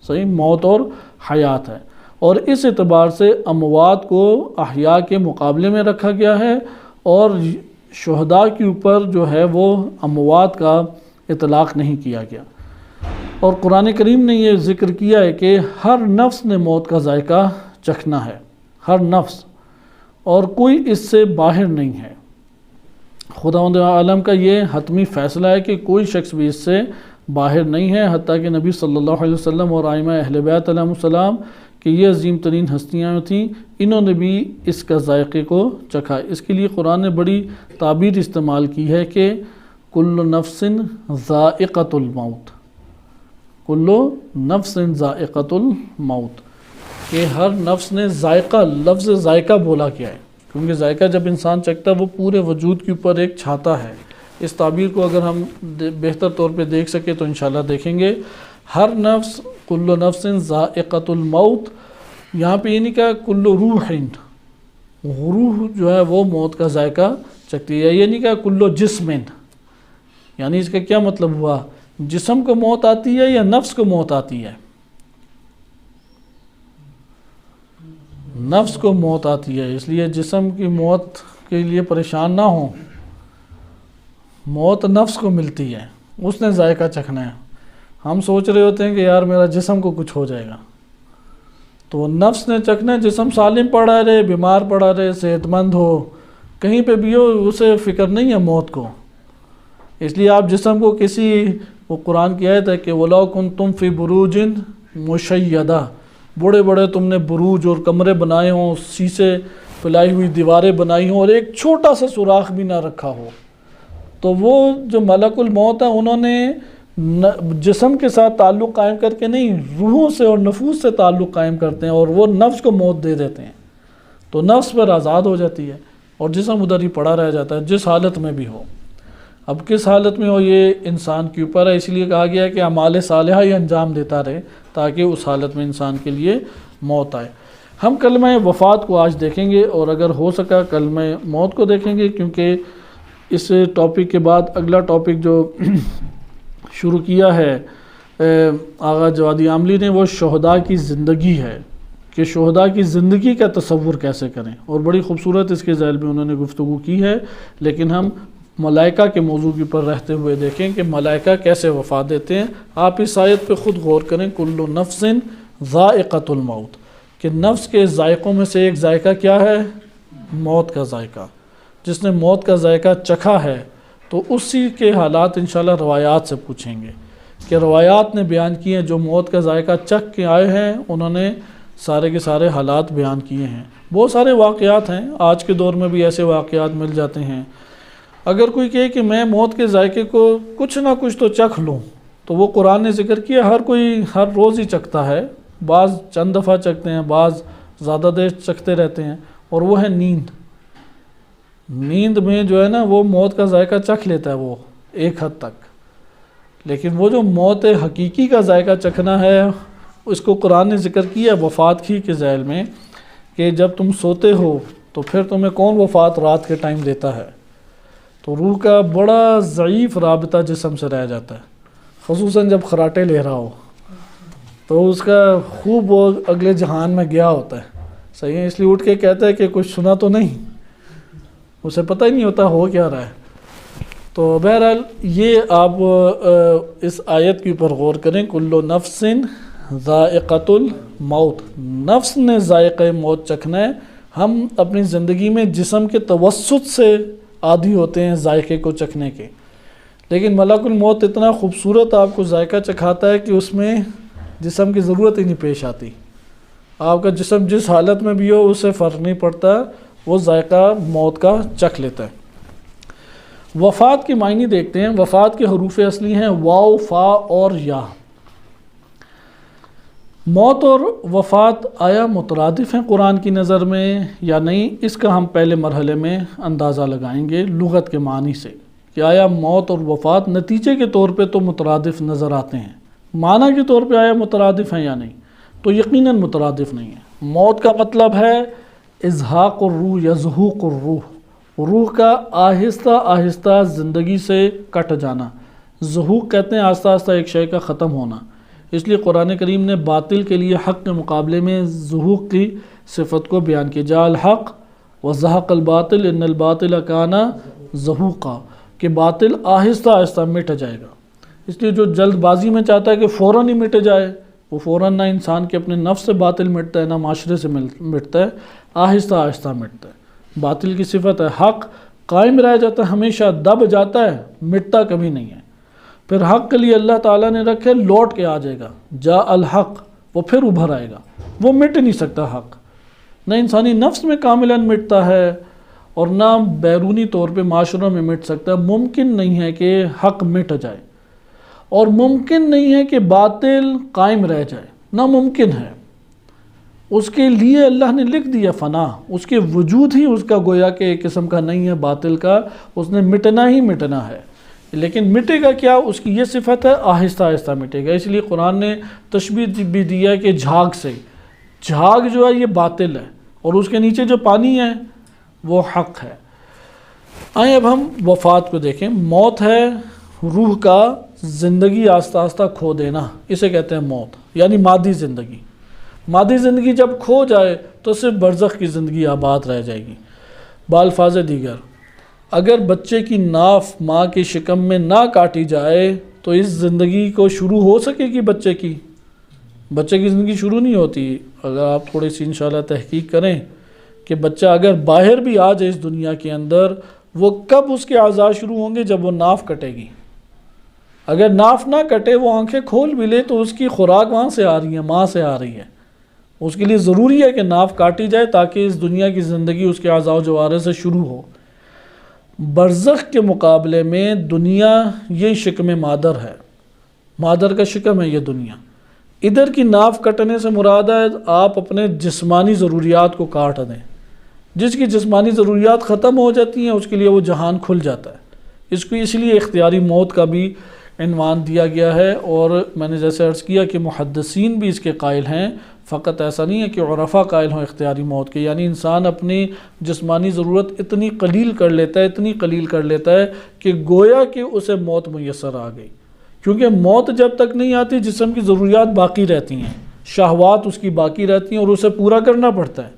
Speaker 1: صحیح، موت اور حیات ہے، اور اس اعتبار سے اموات کو احیاء کے مقابلے میں رکھا گیا ہے، اور شہداء کے اوپر جو ہے وہ اموات کا اطلاق نہیں کیا گیا۔ اور قرآن کریم نے یہ ذکر کیا ہے کہ ہر نفس نے موت کا ذائقہ چکھنا ہے، ہر نفس، اور کوئی اس سے باہر نہیں ہے۔ خداوند عالم کا یہ حتمی فیصلہ ہے کہ کوئی شخص بھی اس سے باہر نہیں ہے، حتیٰ کہ نبی صلی اللہ علیہ وسلم اور ائمہ اہل بیت علیہم السلام کہ یہ عظیم ترین ہستیاں تھیں، انہوں نے بھی اس کا ذائقے کو چکھا۔ اس کے لیے قرآن نے بڑی تعبیر استعمال کی ہے کہ کل نفس ذائقۃ الموت، کل نفس ذائقۃ الموت، کہ ہر نفس نے ذائقہ، لفظ ذائقہ بولا کیا ہے کیونکہ ذائقہ جب انسان چکھتا ہے وہ پورے وجود کے اوپر ایک چھاتا ہے۔ اس تعبیر کو اگر ہم بہتر طور پہ دیکھ سکیں تو انشاءاللہ دیکھیں گے، ہر نفس، کل نفس ذائقۃ الموت، یہاں پہ یہ نہیں کہا کل روح، روح جو ہے وہ موت کا ذائقہ چکھتی ہے، یہ نہیں کہا کل جسم، یعنی اس کا کیا مطلب ہوا؟ جسم کو موت آتی ہے یا نفس کو موت آتی ہے؟ نفس کو موت آتی ہے، اس لیے جسم کی موت کے لیے پریشان نہ ہوں، موت نفس کو ملتی ہے، اس نے ذائقہ چکھنا ہے۔ ہم سوچ رہے ہوتے ہیں کہ یار میرا جسم کو کچھ ہو جائے گا، تو نفس نے چکھنا ہے، جسم سالم پڑا رہے، بیمار پڑا رہے، صحت مند ہو، کہیں پہ بھی ہو، اسے فکر نہیں ہے موت کو۔ اس لیے آپ جسم کو کسی، وہ قرآن کی آیت ہے کہ وَلَوْ كُنْتُمْ فِي بُرُوجٍ مُشَيَّدَةٍ، بڑے بڑے تم نے بروج اور کمرے بنائے ہوں، شیشے پلائی ہوئی دیواریں بنائی ہوں اور ایک چھوٹا سا سوراخ بھی نہ رکھا ہو، تو وہ جو ملک الموت ہے انہوں نے جسم کے ساتھ تعلق قائم کر کے نہیں، روحوں سے اور نفوس سے تعلق قائم کرتے ہیں، اور وہ نفس کو موت دے دیتے ہیں، تو نفس پر آزاد ہو جاتی ہے اور جسم ادھر ہی پڑا رہ جاتا ہے جس حالت میں بھی ہو۔ اب کس حالت میں ہو یہ انسان کے اوپر ہے، اس لیے کہا گیا ہے کہ اعمال صالحہ ہی انجام دیتا رہے تاکہ اس حالت میں انسان کے لیے موت آئے۔ ہم کلمہ وفات کو آج دیکھیں گے اور اگر ہو سکا کلمہ موت کو دیکھیں گے، کیونکہ اس ٹاپک کے بعد اگلا ٹاپک جو شروع کیا ہے آغا جوادی عاملی نے، وہ شہداء کی زندگی ہے، کہ شہداء کی زندگی کا تصور کیسے کریں، اور بڑی خوبصورت اس کے ذیل میں انہوں نے گفتگو کی ہے، لیکن ہم ملائکہ کے موضوع کے پر رہتے ہوئے دیکھیں کہ ملائکہ کیسے وفات دیتے ہیں۔ آپ اس آیت پہ خود غور کریں، کل نفس ذائقۃ الموت، کہ نفس کے ذائقوں میں سے ایک ذائقہ کیا ہے؟ موت کا ذائقہ۔ جس نے موت کا ذائقہ چکھا ہے تو اسی کے حالات انشاءاللہ روایات سے پوچھیں گے، کہ روایات نے بیان کیے ہیں جو موت کا ذائقہ چکھ کے آئے ہیں انہوں نے سارے کے سارے حالات بیان کیے ہیں۔ بہت سارے واقعات ہیں، آج کے دور میں بھی ایسے واقعات مل جاتے ہیں۔ اگر کوئی کہے کہ میں موت کے ذائقے کو کچھ نہ کچھ تو چکھ لوں، تو وہ قرآن نے ذکر کیا ہر کوئی ہر روز ہی چکھتا ہے، بعض چند دفعہ چکھتے ہیں، بعض زیادہ دیر چکھتے رہتے ہیں، اور وہ ہے نیند۔ نیند میں جو ہے نا وہ موت کا ذائقہ چکھ لیتا ہے وہ ایک حد تک، لیکن وہ جو موت حقیقی کا ذائقہ چکھنا ہے اس کو قرآن نے ذکر کیا وفات کی کے ذیل میں، کہ جب تم سوتے ہو تو پھر تمہیں کون وفات رات کے ٹائم دیتا ہے؟ تو روح کا بڑا ضعیف رابطہ جسم سے رہ جاتا ہے، خصوصاً جب خراٹے لے رہا ہو تو اس کا خوب وہ اگلے جہان میں گیا ہوتا ہے، صحیح ہے، اس لیے اٹھ کے کہتا ہے کہ کچھ سنا تو نہیں، اسے پتہ ہی نہیں ہوتا ہو کیا رہا ہے۔ تو بہرحال یہ آپ اس آیت کے اوپر غور کریں، کل نفس ذائقۃ الموت، نفس نے ذائقہ موت چکھنا ہے۔ ہم اپنی زندگی میں جسم کے توسط سے عادی ہوتے ہیں ذائقے کو چکھنے کے، لیکن ملک الموت اتنا خوبصورت آپ کو ذائقہ چکھاتا ہے کہ اس میں جسم کی ضرورت ہی نہیں پیش آتی، آپ کا جسم جس حالت میں بھی ہو اس سے فرق نہیں پڑتا، وہ ذائقہ موت کا چکھ لیتا ہے۔ وفات کے معنی دیکھتے ہیں۔ وفات کے حروف اصلی ہیں واو، فا اور یا۔ موت اور وفات آیا مترادف ہیں قرآن کی نظر میں یا نہیں، اس کا ہم پہلے مرحلے میں اندازہ لگائیں گے لغت کے معنی سے، کہ آیا موت اور وفات نتیجے کے طور پہ تو مترادف نظر آتے ہیں، معنی کے طور پہ آیا مترادف ہیں یا نہیں؟ تو یقیناً مترادف نہیں ہے۔ موت کا مطلب ہے ازحاق الروح یا زحوق الروح، روح کا آہستہ آہستہ زندگی سے کٹ جانا۔ زحوق کہتے ہیں آہستہ آہستہ ایک شے کا ختم ہونا، اس لیے قرآن کریم نے باطل کے لیے حق کے مقابلے میں زحوق کی صفت کو بیان کیا، جاء الحق وزحق الباطل ان الباطل کان زحوقا، کہ باطل آہستہ آہستہ مٹ جائے گا۔ اس لیے جو جلد بازی میں چاہتا ہے کہ فوراً ہی مٹ جائے، وہ فوراً نہ انسان کے اپنے نفس سے باطل مٹتا ہے نہ معاشرے سے مٹتا ہے، آہستہ آہستہ مٹتا ہے۔ باطل کی صفت ہے حق قائم رہ جاتا ہے، ہمیشہ دب جاتا ہے، مٹتا کبھی نہیں ہے۔ پھر حق کے لیے اللہ تعالیٰ نے رکھے لوٹ کے آ جائے گا، جاء الحق، وہ پھر ابھر آئے گا، وہ مٹ نہیں سکتا حق، نہ انسانی نفس میں کاملاً مٹتا ہے اور نہ بیرونی طور پہ معاشروں میں مٹ سکتا ہے۔ ممکن نہیں ہے کہ حق مٹ جائے، اور ممکن نہیں ہے کہ باطل قائم رہ جائے، ناممکن ہے۔ اس کے لیے اللہ نے لکھ دیا فنا، اس کے وجود ہی اس کا گویا کہ ایک قسم کا نہیں ہے باطل کا، اس نے مٹنا ہی مٹنا ہے۔ لیکن مٹے گا کیا؟ اس کی یہ صفت ہے آہستہ آہستہ مٹے گا۔ اس لیے قرآن نے تشبیہ بھی دیا کہ جھاگ سے، جھاگ جو ہے یہ باطل ہے اور اس کے نیچے جو پانی ہے وہ حق ہے۔ آئیں اب ہم وفات کو دیکھیں۔ موت ہے روح کا زندگی آہستہ آہستہ کھو دینا، اسے کہتے ہیں موت، یعنی مادی زندگی۔ مادی زندگی جب کھو جائے تو صرف برزخ کی زندگی آباد رہ جائے گی۔ بالفاظ دیگر، اگر بچے کی ناف ماں کی شکم میں نہ کاٹی جائے تو اس زندگی کو شروع ہو سکے گی بچے کی زندگی شروع نہیں ہوتی۔ اگر آپ تھوڑی سی انشاءاللہ تحقیق کریں کہ بچہ اگر باہر بھی آ جائے اس دنیا کے اندر، وہ کب اس کے اعضاء شروع ہوں گے؟ جب وہ ناف کٹے گی۔ اگر ناف نہ کٹے، وہ آنکھیں کھول بھی لے تو اس کی خوراک وہاں سے آ رہی ہے، ماں سے آ رہی ہے۔ اس کے لیے ضروری ہے کہ ناف کاٹی جائے تاکہ اس دنیا کی زندگی اس کے اعضاء و جوارح سے شروع ہو۔ برزخ کے مقابلے میں دنیا یہ شکم مادر ہے، مادر کا شکم ہے یہ دنیا۔ ادھر کی ناف کٹنے سے مراد ہے آپ اپنے جسمانی ضروریات کو کاٹ دیں۔ جس کی جسمانی ضروریات ختم ہو جاتی ہیں اس کے لیے وہ جہان کھل جاتا ہے۔ اس کو اس لیے اختیاری موت کا بھی عنوان دیا گیا ہے، اور میں نے جیسے عرض کیا کہ محدثین بھی اس کے قائل ہیں، فقط ایسا نہیں ہے کہ عرفا قائل ہوں اختیاری موت کے، یعنی انسان اپنی جسمانی ضرورت اتنی قلیل کر لیتا ہے کہ گویا کہ اسے موت میسر آ گئی، کیونکہ موت جب تک نہیں آتی جسم کی ضروریات باقی رہتی ہیں، شہوات اس کی باقی رہتی ہیں اور اسے پورا کرنا پڑتا ہے،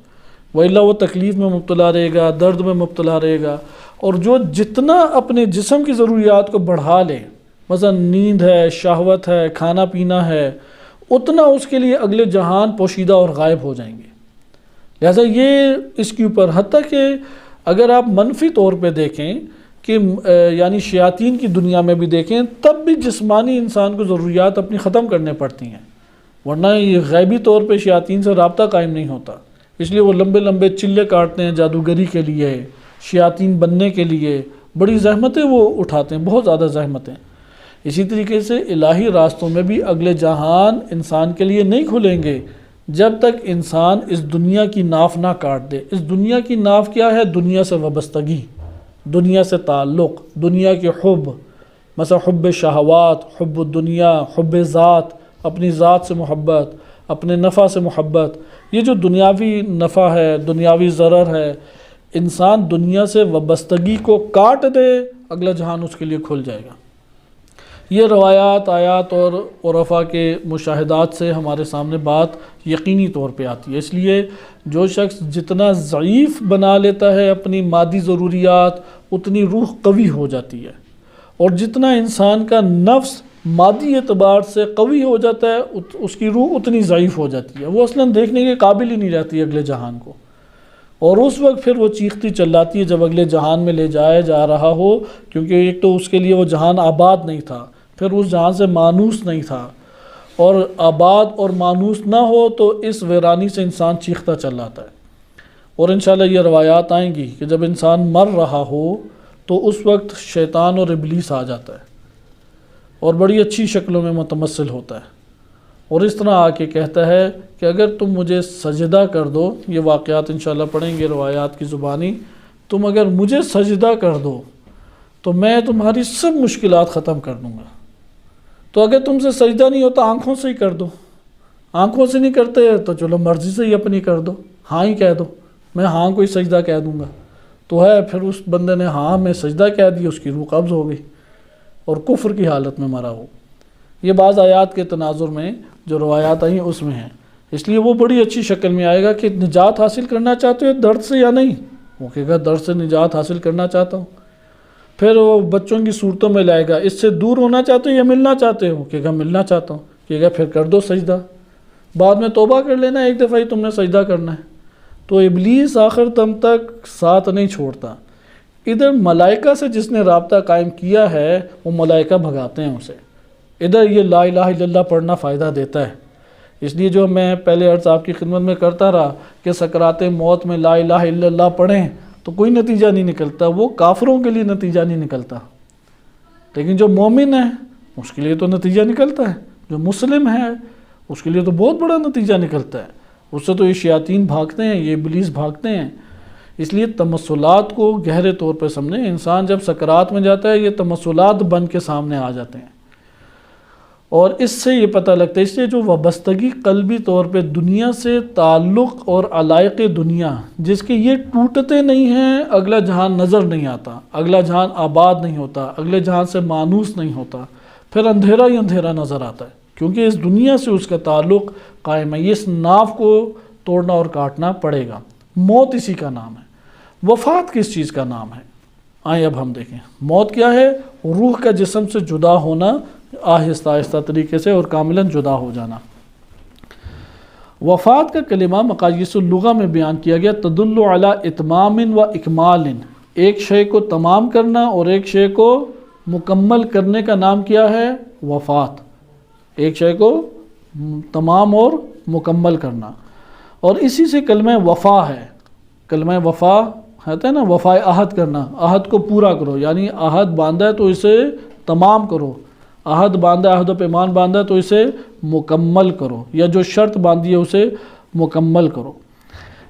Speaker 1: وإلا وہ تکلیف میں مبتلا رہے گا، درد میں مبتلا رہے گا۔ اور جو جتنا اپنے جسم کی ضروریات کو بڑھا لے، مثلا نیند ہے، شہوت ہے، کھانا پینا ہے، اتنا اس کے لیے اگلے جہان پوشیدہ اور غائب ہو جائیں گے۔ لہٰذا یہ اس کے اوپر، حتیٰ کہ اگر آپ منفی طور پہ دیکھیں کہ یعنی شیاطین کی دنیا میں بھی دیکھیں، تب بھی جسمانی انسان کو ضروریات اپنی ختم کرنے پڑتی ہیں، ورنہ یہ غیبی طور پہ شیاطین سے رابطہ قائم نہیں ہوتا۔ اس لیے وہ لمبے لمبے چلے کاٹتے ہیں جادوگری کے لیے، شیاطین بننے کے لیے بڑی زحمتیں وہ اٹھاتے ہیں، بہت زیادہ زحمتیں۔ اسی طریقے سے الہی راستوں میں بھی اگلے جہان انسان کے لیے نہیں کھلیں گے جب تک انسان اس دنیا کی ناف نہ کاٹ دے۔ اس دنیا کی ناف کیا ہے؟ دنیا سے وابستگی، دنیا سے تعلق، دنیا کے حب، مثلا حب شہوات، حب الدنیا، حب ذات، اپنی ذات سے محبت، اپنے نفع سے محبت۔ یہ جو دنیاوی نفع ہے، دنیاوی ضرر ہے، انسان دنیا سے وابستگی کو کاٹ دے، اگلا جہان اس کے لیے کھل جائے گا۔ یہ روایات، آیات اور عرفا کے مشاہدات سے ہمارے سامنے بات یقینی طور پہ آتی ہے۔ اس لیے جو شخص جتنا ضعیف بنا لیتا ہے اپنی مادی ضروریات، اتنی روح قوی ہو جاتی ہے، اور جتنا انسان کا نفس مادی اعتبار سے قوی ہو جاتا ہے اس کی روح اتنی ضعیف ہو جاتی ہے، وہ اصلاً دیکھنے کے قابل ہی نہیں رہتی اگلے جہان کو، اور اس وقت پھر وہ چیختی چلاتی ہے جب اگلے جہان میں لے جایا جا رہا ہو، کیونکہ ایک تو اس کے لیے وہ جہان آباد نہیں تھا، پھر اس جہان سے مانوس نہیں تھا، اور آباد اور مانوس نہ ہو تو اس ویرانی سے انسان چیختا چل آتا ہے۔ اور انشاءاللہ یہ روایات آئیں گی کہ جب انسان مر رہا ہو تو اس وقت شیطان اور ابلیس آ جاتا ہے اور بڑی اچھی شکلوں میں متمثل ہوتا ہے، اور اس طرح آ کے کہتا ہے کہ اگر تم مجھے سجدہ کر دو، یہ واقعات انشاءاللہ پڑھیں گے روایات کی زبانی، تم اگر مجھے سجدہ کر دو تو میں تمہاری سب مشکلات ختم کر دوں گا۔ تو اگر تم سے سجدہ نہیں ہوتا آنکھوں سے ہی کر دو، آنکھوں سے نہیں کرتے تو چلو مرضی سے ہی اپنی کر دو، ہاں ہی کہہ دو، میں ہاں کوئی سجدہ کہہ دوں گا، تو ہے پھر اس بندے نے ہاں میں سجدہ کہہ دی، اس کی روح قبض ہو گئی اور کفر کی حالت میں مرا ہو۔ یہ بعض آیات کے تناظر میں جو روایات آئی ہیں اس میں ہیں، اس لیے وہ بڑی اچھی شکل میں آئے گا کہ نجات حاصل کرنا چاہتے ہو درد سے یا نہیں، وہ کہے گا درد سے نجات حاصل کرنا چاہتا ہوں۔ پھر وہ بچوں کی صورتوں میں لائے گا، اس سے دور ہونا چاہتے ہو یا ملنا چاہتے ہو، کہے گا ملنا چاہتا ہوں، کہے گا پھر کر دو سجدہ، بعد میں توبہ کر لینا، ایک دفعہ ہی تم نے سجدہ کرنا ہے۔ تو ابلیس آخر دم تک ساتھ نہیں چھوڑتا۔ ادھر ملائکہ سے جس نے رابطہ قائم کیا ہے وہ ملائکہ بھگاتے ہیں اسے، ادھر یہ لا الہ الا اللہ پڑھنا فائدہ دیتا ہے۔ اس لیے جو میں پہلے عرض آپ کی خدمت میں کرتا رہا کہ سکرات موت میں لا الہ الا اللہ پڑھیں تو کوئی نتیجہ نہیں نکلتا، وہ کافروں کے لیے نتیجہ نہیں نکلتا، لیکن جو مومن ہے اس کے لیے تو نتیجہ نکلتا ہے، جو مسلم ہے اس کے لیے تو بہت بڑا نتیجہ نکلتا ہے، اس سے تو یہ شیاطین بھاگتے ہیں، یہ ابلیس بھاگتے ہیں۔ اس لیے تمثلات کو گہرے طور پہ سمجھیں، انسان جب سکرات میں جاتا ہے یہ تمثلات بن کے سامنے آ جاتے ہیں، اور اس سے یہ پتہ لگتا ہے۔ اس لیے جو وابستگی قلبی طور پہ دنیا سے تعلق اور علائق دنیا جس کے یہ ٹوٹتے نہیں ہیں، اگلا جہان نظر نہیں آتا، اگلا جہان آباد نہیں ہوتا، اگلے جہان سے مانوس نہیں ہوتا، پھر اندھیرا ہی اندھیرا نظر آتا ہے، کیونکہ اس دنیا سے اس کا تعلق قائم ہے۔ یہ اس ناف کو توڑنا اور کاٹنا پڑے گا۔ موت اسی کا نام ہے۔ وفات کس چیز کا نام ہے؟ آئیں اب ہم دیکھیں موت کیا ہے۔ روح کا جسم سے جدا ہونا آہستہ آہستہ طریقے سے اور کاملاً جدا ہو جانا۔ وفات کا کلمہ مقاییس اللغہ میں بیان کیا گیا، تدل علی اتمام و اکمال، ایک شے کو تمام کرنا اور ایک شے کو مکمل کرنے کا نام کیا ہے؟ وفات۔ ایک شے کو تمام اور مکمل کرنا، اور اسی سے کلمہ وفا ہے۔ کلمہ وفا ہے نا، وفا عہد کرنا، عہد کو پورا کرو، یعنی عہد باندھا ہے تو اسے تمام کرو، عہد باندھا، عہد و پیمان باندھا ہے تو اسے مکمل کرو، یا جو شرط باندھی ہے اسے مکمل کرو۔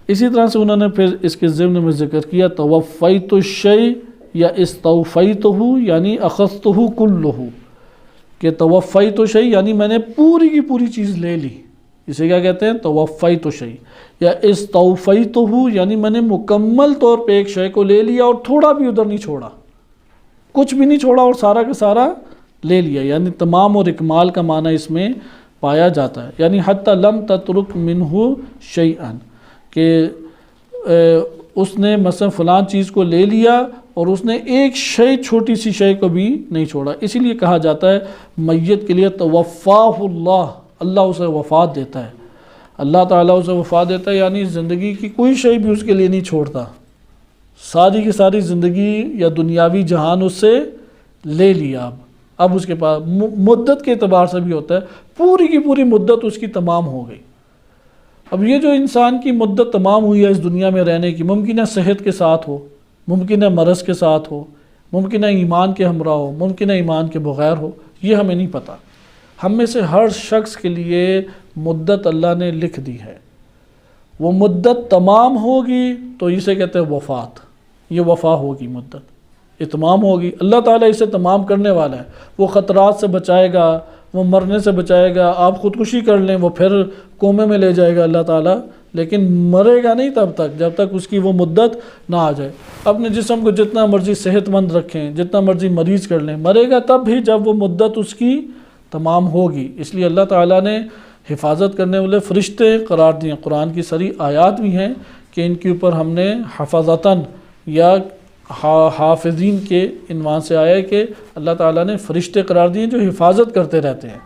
Speaker 1: اسی طرح سے انہوں نے پھر اس کے ضمن میں ذکر کیا توفیت الشیء یا استوفیتہ، یعنی اخذتہ کلہ، کہ توفیت الشیء یعنی میں نے پوری کی پوری چیز لے لی، اسے کیا کہتے ہیں؟ توفیت الشیء۔ یا استوفیتہ یعنی میں نے مکمل طور پہ ایک شے کو لے لیا اور تھوڑا بھی ادھر نہیں چھوڑا، کچھ بھی نہیں چھوڑا اور سارا کا سارا لے لیا، یعنی تمام اور اکمال کا معنی اس میں پایا جاتا ہے۔ یعنی حتی لم تترک منہ شیئا، کہ اس نے مثلا فلان چیز کو لے لیا اور اس نے ایک شے، چھوٹی سی شے کو بھی نہیں چھوڑا۔ اسی لیے کہا جاتا ہے میت کے لیے توفاہ اللہ، اللہ اسے وفات دیتا ہے، اللہ تعالیٰ اسے وفات دیتا ہے، یعنی زندگی کی کوئی شے بھی اس کے لیے نہیں چھوڑتا، ساری کی ساری زندگی یا دنیاوی جہان اس سے لے لیا، اب اس کے پاس مدت کے اعتبار سے بھی ہوتا ہے، پوری کی پوری مدت اس کی تمام ہو گئی۔ اب یہ جو انسان کی مدت تمام ہوئی ہے اس دنیا میں رہنے کی، ممکن ہے صحت کے ساتھ ہو، ممکن ہے مرض کے ساتھ ہو، ممکن ہے ایمان کے ہمراہ ہو، ممکن ہے ایمان کے بغیر ہو، یہ ہمیں نہیں پتہ۔ ہم میں سے ہر شخص کے لیے مدت اللہ نے لکھ دی ہے، وہ مدت تمام ہوگی تو اسے کہتے ہیں وفات، یہ وفا ہوگی، مدت اتمام ہوگی، اللہ تعالیٰ اسے تمام کرنے والا ہے، وہ خطرات سے بچائے گا، وہ مرنے سے بچائے گا، آپ خودکشی کر لیں وہ پھر کومے میں لے جائے گا اللہ تعالیٰ، لیکن مرے گا نہیں تب تک جب تک اس کی وہ مدت نہ آ جائے۔ اپنے جسم کو جتنا مرضی صحت مند رکھیں، جتنا مرضی مریض کر لیں، مرے گا تب بھی جب وہ مدت اس کی تمام ہوگی۔ اس لیے اللہ تعالیٰ نے حفاظت کرنے والے فرشتے قرار دیے، قرآن کی ساری آیات بھی ہیں کہ ان کے اوپر ہم نے حفاظتاً یا حافظین کے عنوان سے آیا ہے کہ اللہ تعالیٰ نے فرشتے قرار دیے جو حفاظت کرتے رہتے ہیں،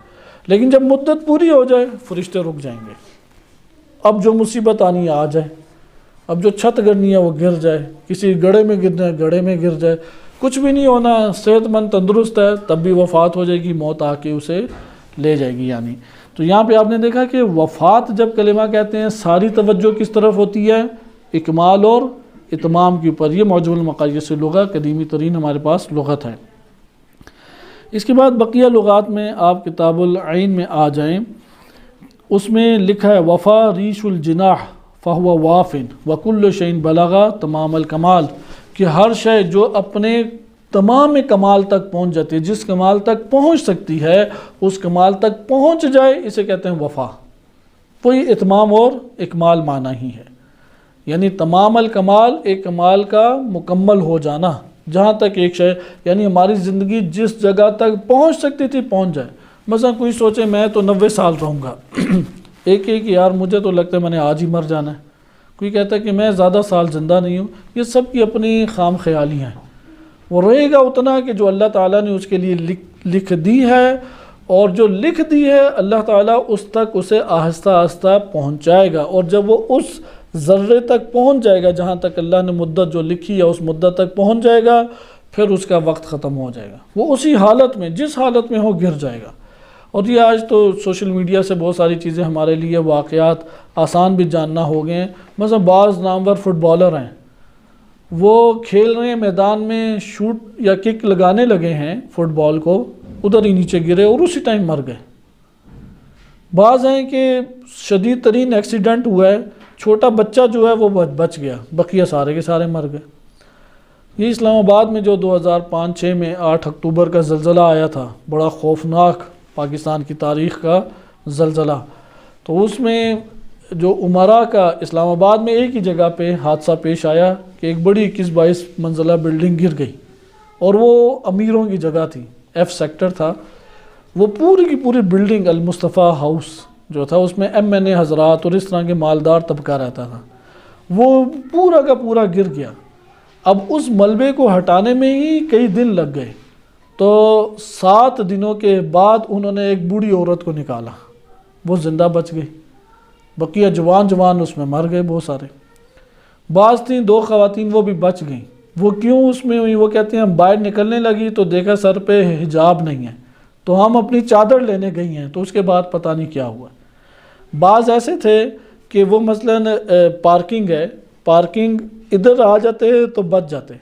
Speaker 1: لیکن جب مدت پوری ہو جائے فرشتے رک جائیں گے، اب جو مصیبت آنی ہے آ جائے، اب جو چھت گرنی ہے وہ گر جائے، کسی گڑھے میں گرنا ہے گڑھے میں گر جائے، کچھ بھی نہیں ہونا، صحت مند تندرست ہے تب بھی وفات ہو جائے گی، موت آ کے اسے لے جائے گی۔ یعنی تو یہاں پہ آپ نے دیکھا کہ وفات جب کلمہ کہتے ہیں ساری توجہ کس طرف ہوتی ہے؟ اکمال اور اتمام کے اوپر۔ یہ معجم المقاییس لغہ قدیمی ترین ہمارے پاس لغت ہے۔ اس کے بعد بقیہ لغات میں آپ کتاب العین میں آ جائیں، اس میں لکھا ہے وفا ریش الجناح فہو وافن وکل شین بلغا تمام الکمال، کہ ہر شے جو اپنے تمام کمال تک پہنچ جاتی ہے، جس کمال تک پہنچ سکتی ہے اس کمال تک پہنچ جائے، اسے کہتے ہیں وفا۔ وہی اتمام اور اکمال معنی ہی ہے، یعنی تمام الکمال ایک کمال کا مکمل ہو جانا، جہاں تک ایک شے، یعنی ہماری زندگی جس جگہ تک پہنچ سکتی تھی پہنچ جائے۔ مثلا کوئی سوچے میں تو 90 سال رہوں گا، ایک یار مجھے تو لگتا ہے میں نے آج ہی مر جانا ہے، کوئی کہتا ہے کہ میں زیادہ سال زندہ نہیں ہوں، یہ سب کی اپنی خام خیالیاں ہیں۔ وہ رہے گا اتنا کہ جو اللہ تعالیٰ نے اس کے لیے لکھ دی ہے، اور جو لکھ دی ہے اللہ تعالیٰ اس تک اسے آہستہ آہستہ پہنچائے گا، اور جب وہ اس ذرے تک پہنچ جائے گا جہاں تک اللہ نے مدت جو لکھی ہے اس مدت تک پہنچ جائے گا، پھر اس کا وقت ختم ہو جائے گا، وہ اسی حالت میں جس حالت میں ہو گر جائے گا۔ اور یہ آج تو سوشل میڈیا سے بہت ساری چیزیں ہمارے لیے واقعات آسان بھی جاننا ہو گئے ہیں۔ مثلا بعض نامور فٹ بالر ہیں، وہ کھیل رہے ہیں میدان میں، شوٹ یا کک لگانے لگے ہیں فٹ بال کو، ادھر ہی نیچے گرے اور اسی ٹائم مر گئے۔ بعض ہیں کہ شدید ترین ایکسیڈنٹ ہوا ہے، چھوٹا بچہ جو ہے وہ بچ گیا، بقیہ سارے کے سارے مر گئے۔ یہ اسلام آباد میں جو 2005-06 میں 8 اکتوبر کا زلزلہ آیا تھا، بڑا خوفناک پاکستان کی تاریخ کا زلزلہ، تو اس میں جو عمرہ کا اسلام آباد میں ایک ہی جگہ پہ حادثہ پیش آیا کہ ایک بڑی 21-22 منزلہ بلڈنگ گر گئی، اور وہ امیروں کی جگہ تھی، F سیکٹر تھا، وہ پوری کی پوری بلڈنگ المصطفیٰ ہاؤس جو تھا اس میں MNA حضرات اور اس طرح کے مالدار طبقہ رہتا تھا، وہ پورا کا پورا گر گیا۔ اب اس ملبے کو ہٹانے میں ہی کئی دن لگ گئے، تو 7 دنوں کے بعد انہوں نے ایک بوڑھی عورت کو نکالا، وہ زندہ بچ گئی، بقیہ جوان اس میں مر گئے بہت سارے۔ بعض تھیں 2 خواتین، وہ بھی بچ گئیں۔ وہ کیوں اس میں ہوئی؟ وہ کہتے ہیں ہم باہر نکلنے لگی تو دیکھا سر پہ حجاب نہیں ہے، تو ہم اپنی چادر لینے گئی ہیں، تو اس کے بعد پتہ نہیں کیا ہوا۔ بعض ایسے تھے کہ وہ مثلاً پارکنگ ہے، پارکنگ ادھر آ جاتے تو بچ جاتے،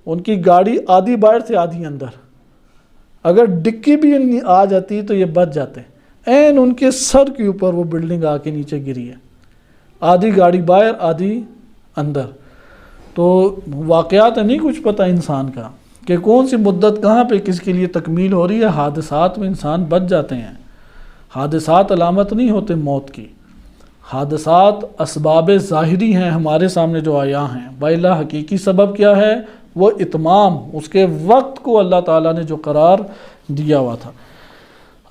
Speaker 1: ان کی گاڑی آدھی باہر تھی آدھی اندر، اگر ڈکی بھی آ جاتی تو یہ بچ جاتے، این ان کے سر کے اوپر وہ بلڈنگ آ کے نیچے گری ہے، آدھی گاڑی باہر آدھی اندر۔ تو واقعات نہیں کچھ پتہ انسان کا کہ کون سی مدت کہاں پہ کس کے لیے تکمیل ہو رہی ہے۔ حادثات میں انسان بچ جاتے ہیں، حادثات علامت نہیں ہوتے موت کی، حادثات اسباب ظاہری ہیں ہمارے سامنے جو آیا ہیں، وَإِلَّا حقیقی سبب کیا ہے؟ وہ اتمام، اس کے وقت کو اللہ تعالیٰ نے جو قرار دیا ہوا تھا۔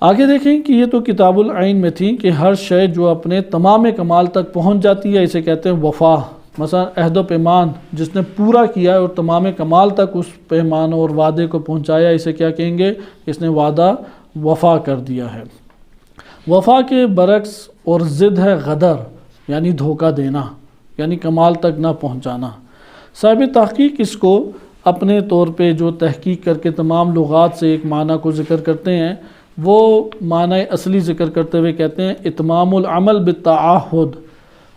Speaker 1: آگے دیکھیں کہ یہ تو کتاب العین میں تھی کہ ہر شے جو اپنے تمام کمال تک پہنچ جاتی ہے اسے کہتے ہیں وفا۔ مثلا عہد و پیمان جس نے پورا کیا ہے اور تمام کمال تک اس پیمان اور وعدے کو پہنچایا، اسے کیا کہیں گے؟ اس نے وعدہ وفا کر دیا ہے۔ وفا کے برعکس اور ضد ہے غدر، یعنی دھوکہ دینا، یعنی کمال تک نہ پہنچانا۔ صاحب تحقیق اس کو اپنے طور پہ جو تحقیق کر کے تمام لغات سے ایک معنی کو ذکر کرتے ہیں، وہ معنی اصلی ذکر کرتے ہوئے کہتے ہیں اتمام العمل بالتعاہد،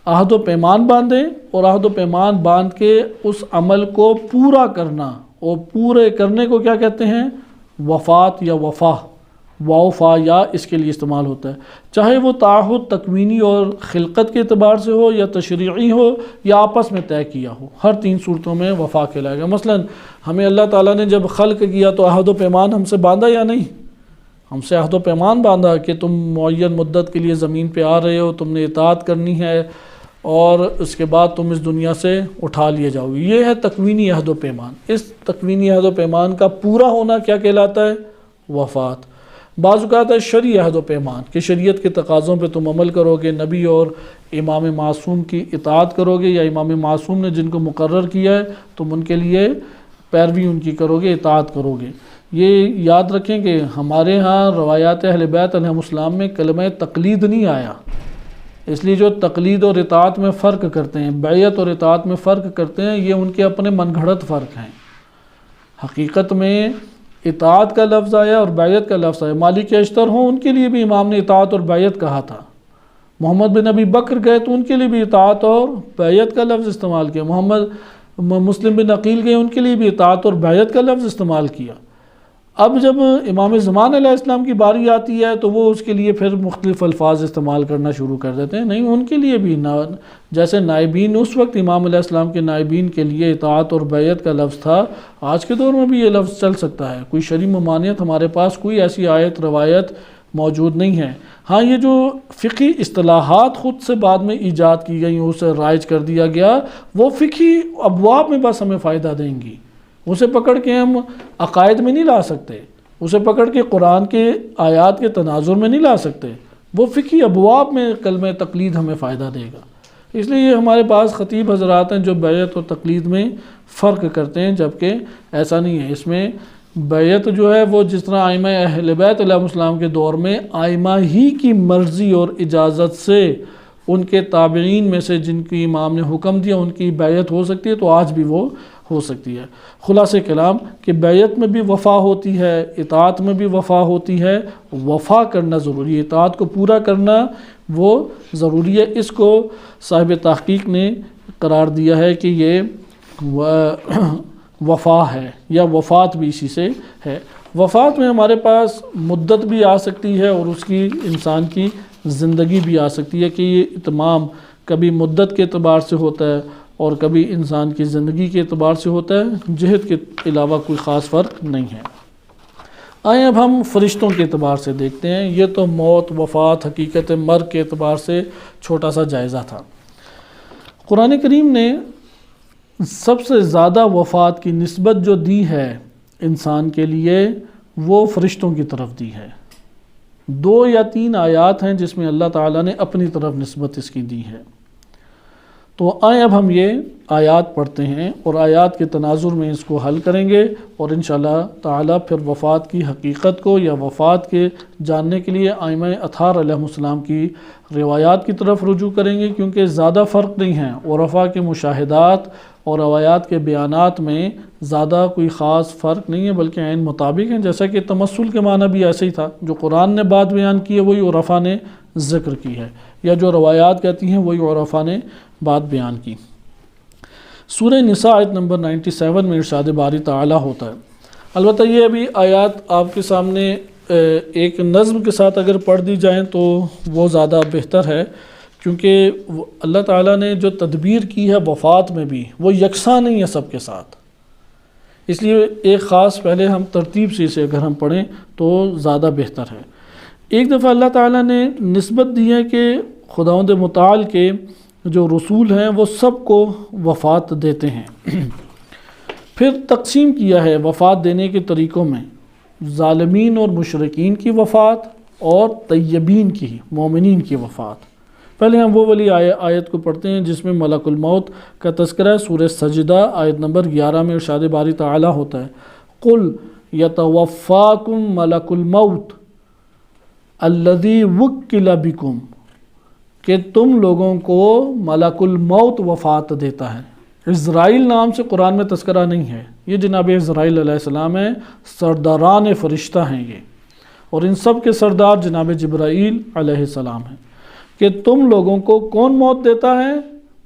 Speaker 1: عہد و پیمان باندھیں اور عہد و پیمان باندھ کے اس عمل کو پورا کرنا، اور پورے کرنے کو کیا کہتے ہیں؟ وفات یا وفا، وفا یا اس کے لیے استعمال ہوتا ہے، چاہے وہ تعہد تکوینی اور خلقت کے اعتبار سے ہو یا تشریعی ہو یا آپس میں طے کیا ہو، ہر تین صورتوں میں وفا کہلائے گا۔ مثلا ہمیں اللہ تعالیٰ نے جب خلق کیا تو عہد و پیمان ہم سے باندھا یا نہیں؟ ہم سے عہد و پیمان باندھا کہ تم معین مدت کے لیے زمین پہ آ رہے ہو، تم نے اطاعت کرنی ہے اور اس کے بعد تم اس دنیا سے اٹھا لیے جاؤ گے۔ یہ ہے تکوینی عہد و پیمان۔ اس تکوینی عہد و پیمان کا پورا ہونا کیا کہلاتا ہے؟ وفات۔ بعض اوقات ہے شرعی عہد و پیمان کہ شریعت کے تقاضوں پہ تم عمل کرو گے، نبی اور امام معصوم کی اطاعت کرو گے، یا امام معصوم نے جن کو مقرر کیا ہے تم ان کے لیے پیروی ان کی کرو گے، اطاعت کرو گے۔ یہ یاد رکھیں کہ ہمارے ہاں روایات اہل بیت علیہم السلام میں کلمہ تقلید نہیں آیا، اس لیے جو تقلید اور اطاعت میں فرق کرتے ہیں، بیعت اور اطاعت میں فرق کرتے ہیں، یہ ان کے اپنے من گھڑت فرق ہیں۔ حقیقت میں اطاعت کا لفظ آیا اور بیعت کا لفظ آیا۔ مالک اشتر ہوں ان کے لیے بھی امام نے اطاعت اور بیعت کہا تھا، محمد بن ابی بکر گئے تو ان کے لیے بھی اطاعت اور بیعت کا لفظ استعمال کیا، مسلم بن عقیل گئے ان کے لیے بھی اطاعت اور بیعت کا لفظ استعمال کیا۔ اب جب امام زمان علیہ السلام کی باری آتی ہے تو وہ اس کے لیے پھر مختلف الفاظ استعمال کرنا شروع کر دیتے ہیں۔ نہیں، ان کے لیے بھی جیسے نائبین اس وقت امام علیہ السلام کے نائبین کے لیے اطاعت اور بیعت کا لفظ تھا، آج کے دور میں بھی یہ لفظ چل سکتا ہے۔ کوئی شرعی ممانعت ہمارے پاس کوئی ایسی آیت روایت موجود نہیں ہے۔ ہاں، یہ جو فقہی اصطلاحات خود سے بعد میں ایجاد کی گئی، اسے رائج کر دیا گیا، وہ فقہی ابواب میں بس ہمیں فائدہ دیں گی، اسے پکڑ کے ہم عقائد میں نہیں لا سکتے، اسے پکڑ کے قرآن کے آیات کے تناظر میں نہیں لا سکتے، وہ فقہی ابواب میں کلمہ تقلید ہمیں فائدہ دے گا۔ اس لیے یہ ہمارے پاس خطیب حضرات ہیں جو بیعت اور تقلید میں فرق کرتے ہیں، جبکہ ایسا نہیں ہے۔ اس میں بیعت جو ہے وہ جس طرح ائمہ اہل بیت علیہ السلام کے دور میں ائمہ ہی کی مرضی اور اجازت سے ان کے تابعین میں سے جن کی امام نے حکم دیا ان کی بیعت ہو سکتی ہے، تو آج بھی وہ ہو سکتی ہے۔ خلاصہ کلام کہ بیعت میں بھی وفا ہوتی ہے، اطاعت میں بھی وفا ہوتی ہے، وفا کرنا ضروری ہے، اطاعت کو پورا کرنا وہ ضروری ہے۔ اس کو صاحب تحقیق نے قرار دیا ہے کہ یہ وفا ہے، یا وفات بھی اسی سے ہے۔ وفات میں ہمارے پاس مدت بھی آ سکتی ہے اور اس کی انسان کی زندگی بھی آ سکتی ہے، کہ یہ اتمام کبھی مدت کے اعتبار سے ہوتا ہے اور کبھی انسان کی زندگی کے اعتبار سے ہوتا ہے، جہت کے علاوہ کوئی خاص فرق نہیں ہے۔ آئیں اب ہم فرشتوں کے اعتبار سے دیکھتے ہیں۔ یہ تو موت، وفات، حقیقت مرگ کے اعتبار سے چھوٹا سا جائزہ تھا۔ قرآن کریم نے سب سے زیادہ وفات کی نسبت جو دی ہے انسان کے لیے، وہ فرشتوں کی طرف دی ہے۔ 2 یا 3 آیات ہیں جس میں اللہ تعالیٰ نے اپنی طرف نسبت اس کی دی ہے۔ تو آئیں اب ہم یہ آیات پڑھتے ہیں اور آیات کے تناظر میں اس کو حل کریں گے، اور انشاءاللہ تعالیٰ پھر وفات کی حقیقت کو یا وفات کے جاننے کے لیے ائمہ اطہار علیہ السلام کی روایات کی طرف رجوع کریں گے، کیونکہ زیادہ فرق نہیں ہے، عرفاء کے مشاہدات اور روایات کے بیانات میں زیادہ کوئی خاص فرق نہیں ہے، بلکہ عین مطابق ہیں۔ جیسا کہ تمثل کے معنی بھی ایسے ہی تھا، جو قرآن نے بات بیان کی ہے وہی عرفاء نے ذکر کی ہے، یا جو روایات کہتی ہیں وہی عرفاء نے بات بیان کی۔ سورہ نساء آیت نمبر 97 میں ارشاد باری تعالیٰ ہوتا ہے۔ البتہ یہ ابھی آیات آپ کے سامنے ایک نظم کے ساتھ اگر پڑھ دی جائیں تو وہ زیادہ بہتر ہے، کیونکہ اللہ تعالیٰ نے جو تدبیر کی ہے وفات میں بھی وہ یکساں نہیں ہے سب کے ساتھ، اس لیے ایک خاص پہلے ہم ترتیب سے اسے اگر ہم پڑھیں تو زیادہ بہتر ہے۔ ایک دفعہ اللہ تعالیٰ نے نسبت دی ہے کہ خداوند متعال کے جو رسول ہیں وہ سب کو وفات دیتے ہیں۔ پھر تقسیم کیا ہے وفات دینے کے طریقوں میں، ظالمین اور مشرکین کی وفات اور طیبین کی، مومنین کی وفات۔ پہلے ہم وہ والی آیت کو پڑھتے ہیں جس میں ملک الموت کا تذکرہ ہے۔ سورہ سجدہ آیت نمبر 11 میں ارشاد باری تعالیٰ ہوتا ہے، قُلْ يَتَوَفَّاكُمْ مَلَكُ الْمَوْتِ، الذی وکل بکم، کہ تم لوگوں کو ملک الموت وفات دیتا ہے۔ عزرائیل نام سے قرآن میں تذکرہ نہیں ہے، یہ جناب عزرائیل علیہ السلام ہیں، سرداران فرشتہ ہیں یہ، اور ان سب کے سردار جناب جبرائیل علیہ السلام ہیں۔ کہ تم لوگوں کو کون موت دیتا ہے؟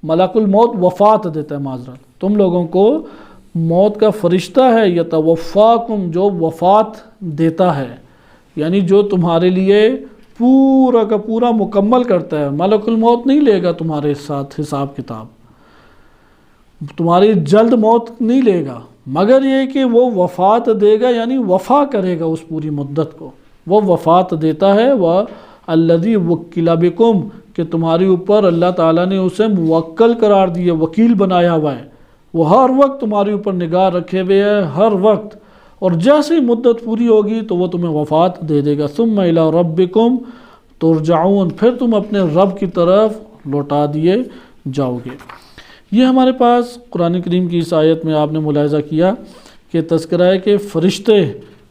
Speaker 1: ملک الموت وفات دیتا ہے، معذرت، تم لوگوں کو موت کا فرشتہ ہے یتوفاکم، جو وفات دیتا ہے، یعنی جو تمہارے لیے پورا کا پورا مکمل کرتا ہے۔ ملک الموت نہیں لے گا تمہارے ساتھ حساب کتاب، تمہاری جلد موت نہیں لے گا، مگر یہ کہ وہ وفات دے گا، یعنی وفا کرے گا اس پوری مدت کو، وہ وفات دیتا ہے۔ وَالَّذِي وُكِّلَ بِكُمْ، کہ تمہاری اوپر اللہ تعالیٰ نے اسے موکل قرار دیا، وکیل بنایا ہوا ہے، وہ ہر وقت تمہاری اوپر نگاہ رکھے ہوئے ہے، ہر وقت، اور جیسے ہی مدت پوری ہوگی تو وہ تمہیں وفات دے دے گا۔ ثُمَّ إِلَىٰ رَبِّكُمْ تُرْجَعُونَ، پھر تم اپنے رب کی طرف لوٹا دیے جاؤ گے۔ یہ ہمارے پاس قرآن کریم کی اس آیت میں آپ نے ملاحظہ کیا کہ تذکرہ ہے کہ فرشتے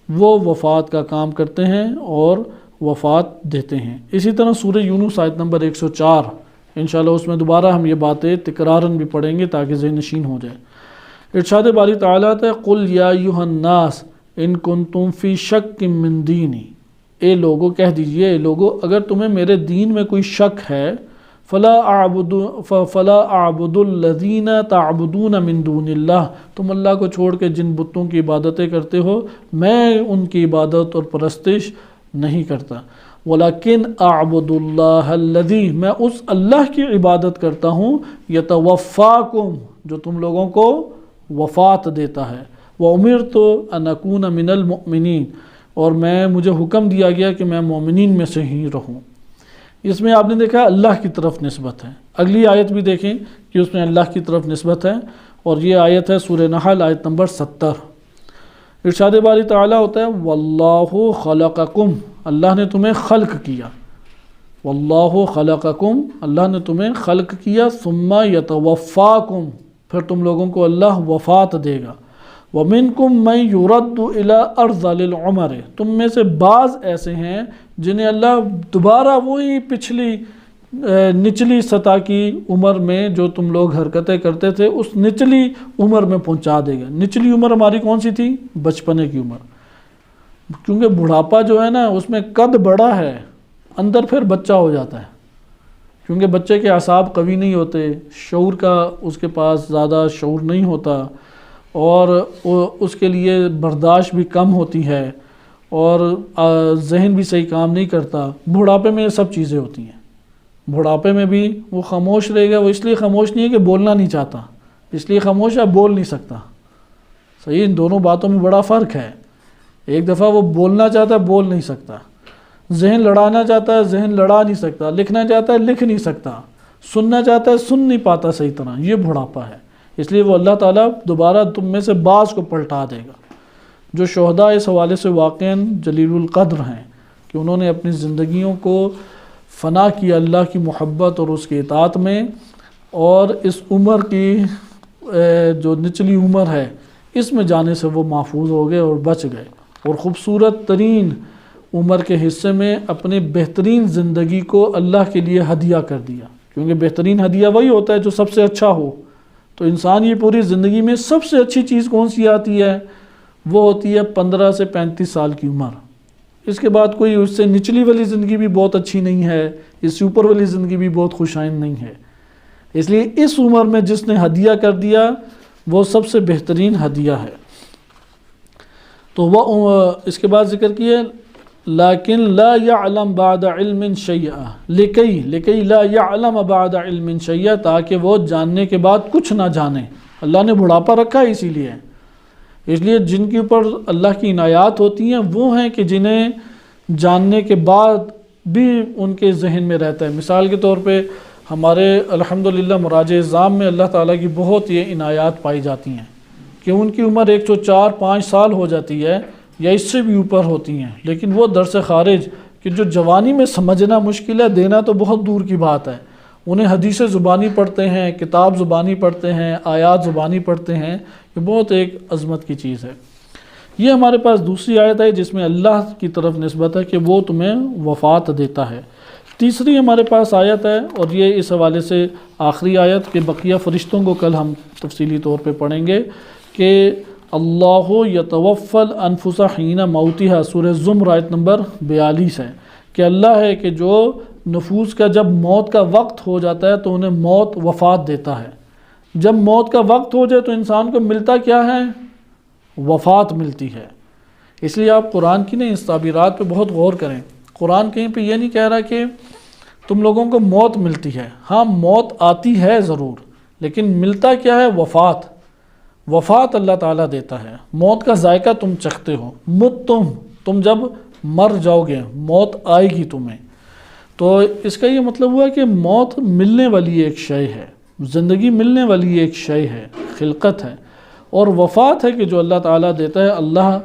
Speaker 1: وہ وفات کا کام کرتے ہیں اور وفات دیتے ہیں۔ اسی طرح سورہ یونس آیت نمبر 104، انشاءاللہ اس میں دوبارہ ہم یہ باتیں تکرارن بھی پڑھیں گے تاکہ ذہن نشین ہو جائے۔ ارشاد باری تعالیٰ ہے قُلْ يَا أَيُّهَا النَّاسِ إِن كُنتُم فِي شَكٍّ مِّن دِينِي، اے لوگو کہہ دیجئے، اے لوگو اگر تمہیں میرے دین میں کوئی شک ہے، فَلَا أَعْبُدُ الَّذِينَ تَعْبُدُونَ مِن دُونِ اللَّهِ، تم اللہ کو چھوڑ کے جن بتوں کی عبادتیں کرتے ہو میں ان کی عبادت اور پرستش نہیں کرتا۔ وَلَكِنْ أَعْبُدُ اللَّهَ الَّذِي، میں اس اللہ کی عبادت کرتا ہوں، يَتَوَفَّاكُمْ، جو تم لوگوں کو وفات دیتا ہے۔ وَأُمِرْتُ أَنْ أَكُونَ مِنَ الْمُؤْمِنِينَ، اور مجھے حکم دیا گیا کہ میں مومنین میں سے ہی رہوں۔ اس میں آپ نے دیکھا اللہ کی طرف نسبت ہے۔ اگلی آیت بھی دیکھیں کہ اس میں اللہ کی طرف نسبت ہے، اور یہ آیت ہے سورہ نحل آیت نمبر 70۔ ارشاد باری تعالیٰ ہوتا ہے واللہ خلقکم، اللہ نے تمہیں خلق کیا، واللہ خلقکم، اللہ نے تمہیں خلق کیا، ثم یتوفاکم، پھر تم لوگوں کو اللہ وفات دے گا، وَمِنْكُمْ مَنْ يُرَدُّ إِلَىٰ أَرْذَلِ الْعُمَرِ، تم میں سے بعض ایسے ہیں جنہیں اللہ دوبارہ وہی پچھلی نچلی سطح کی عمر میں جو تم لوگ حرکتیں کرتے تھے اس نچلی عمر میں پہنچا دے گا۔ نچلی عمر ہماری کون سی تھی؟ بچپنے کی عمر، کیونکہ بڑھاپا جو ہے نا اس میں قد بڑا ہے، اندر پھر بچہ ہو جاتا ہے، کیونکہ بچے کے اعصاب قوی نہیں ہوتے، شعور کا اس کے پاس زیادہ شعور نہیں ہوتا، اور اس کے لیے برداشت بھی کم ہوتی ہے، اور ذہن بھی صحیح کام نہیں کرتا۔ بڑھاپے میں یہ سب چیزیں ہوتی ہیں۔ بڑھاپے میں بھی وہ خاموش رہے گا، وہ اس لیے خاموش نہیں ہے کہ بولنا نہیں چاہتا، اس لیے خاموش ہے بول نہیں سکتا۔ صحیح، ان دونوں باتوں میں بڑا فرق ہے۔ ایک دفعہ وہ بولنا چاہتا ہے بول نہیں سکتا، ذہن لڑانا چاہتا ہے ذہن لڑا نہیں سکتا، لکھنا چاہتا ہے لکھ نہیں سکتا، سننا چاہتا ہے سن نہیں پاتا صحیح طرح، یہ بڑھاپا ہے۔ اس لیے وہ اللہ تعالیٰ دوبارہ تم میں سے بعض کو پلٹا دے گا۔ جو شہداء اس حوالے سے واقعاً جلیل القدر ہیں کہ انہوں نے اپنی زندگیوں کو فنا کیا اللہ کی محبت اور اس کی اطاعت میں، اور اس عمر کی جو نچلی عمر ہے اس میں جانے سے وہ محفوظ ہو گئے اور بچ گئے، اور خوبصورت ترین عمر کے حصے میں اپنی بہترین زندگی کو اللہ کے لیے ہدیہ کر دیا، کیونکہ بہترین ہدیہ وہی ہوتا ہے جو سب سے اچھا ہو۔ تو انسان یہ پوری زندگی میں سب سے اچھی چیز کون سی آتی ہے؟ وہ ہوتی ہے 15 سے 35 سال کی عمر۔ اس کے بعد کوئی اس سے نچلی والی زندگی بھی بہت اچھی نہیں ہے، اس سے اوپر والی زندگی بھی بہت خوشائند نہیں ہے۔ اس لیے اس عمر میں جس نے ہدیہ کر دیا وہ سب سے بہترین ہدیہ ہے۔ تو وہ اس کے بعد ذکر کیا لیکن لا يعلم بعد علم شیئا، لکی لا يعلم بعد علم شیئا، تاکہ وہ جاننے کے بعد کچھ نہ جانے۔ اللہ نے بڑھاپا رکھا ہے اسی لیے، اس لیے جن کے اوپر اللہ کی عنایات ہوتی ہیں وہ ہیں کہ جنہیں جاننے کے بعد بھی ان کے ذہن میں رہتا ہے۔ مثال کے طور پہ ہمارے الحمدللہ مراجع اعظام میں اللہ تعالیٰ کی بہت یہ عنایات پائی جاتی ہیں کہ ان کی عمر 104-5 سال ہو جاتی ہے یا اس سے بھی اوپر ہوتی ہیں، لیکن وہ درس خارج کہ جو جوانی میں سمجھنا مشکل ہے، دینا تو بہت دور کی بات ہے، انہیں حدیث زبانی پڑھتے ہیں، کتاب زبانی پڑھتے ہیں، آیات زبانی پڑھتے ہیں، یہ بہت ایک عظمت کی چیز ہے۔ یہ ہمارے پاس دوسری آیت ہے جس میں اللہ کی طرف نسبت ہے کہ وہ تمہیں وفات دیتا ہے۔ تیسری ہمارے پاس آیت ہے، اور یہ اس حوالے سے آخری آیت کہ بقیہ فرشتوں کو کل ہم تفصیلی طور پہ پڑھیں گے کہ اللہ یتوفی الانفس حین موتها، سورہ زمر آیت نمبر 42 ہے کہ اللہ ہے کہ جو نفوس کا جب موت کا وقت ہو جاتا ہے تو انہیں موت وفات دیتا ہے۔ جب موت کا وقت ہو جائے تو انسان کو ملتا کیا ہے؟ وفات ملتی ہے۔ اس لیے آپ قرآن کی اس تعبیرات پہ بہت غور کریں۔ قرآن کہیں پہ یہ نہیں کہہ رہا کہ تم لوگوں کو موت ملتی ہے، ہاں موت آتی ہے ضرور، لیکن ملتا کیا ہے؟ وفات۔ وفات اللہ تعالیٰ دیتا ہے، موت کا ذائقہ تم چکھتے ہو۔ تم جب مر جاؤ گے موت آئے گی تمہیں، تو اس کا یہ مطلب ہوا کہ موت ملنے والی ایک شے ہے، زندگی ملنے والی ایک شے ہے، خلقت ہے، اور وفات ہے کہ جو اللہ تعالیٰ دیتا ہے۔ اللہ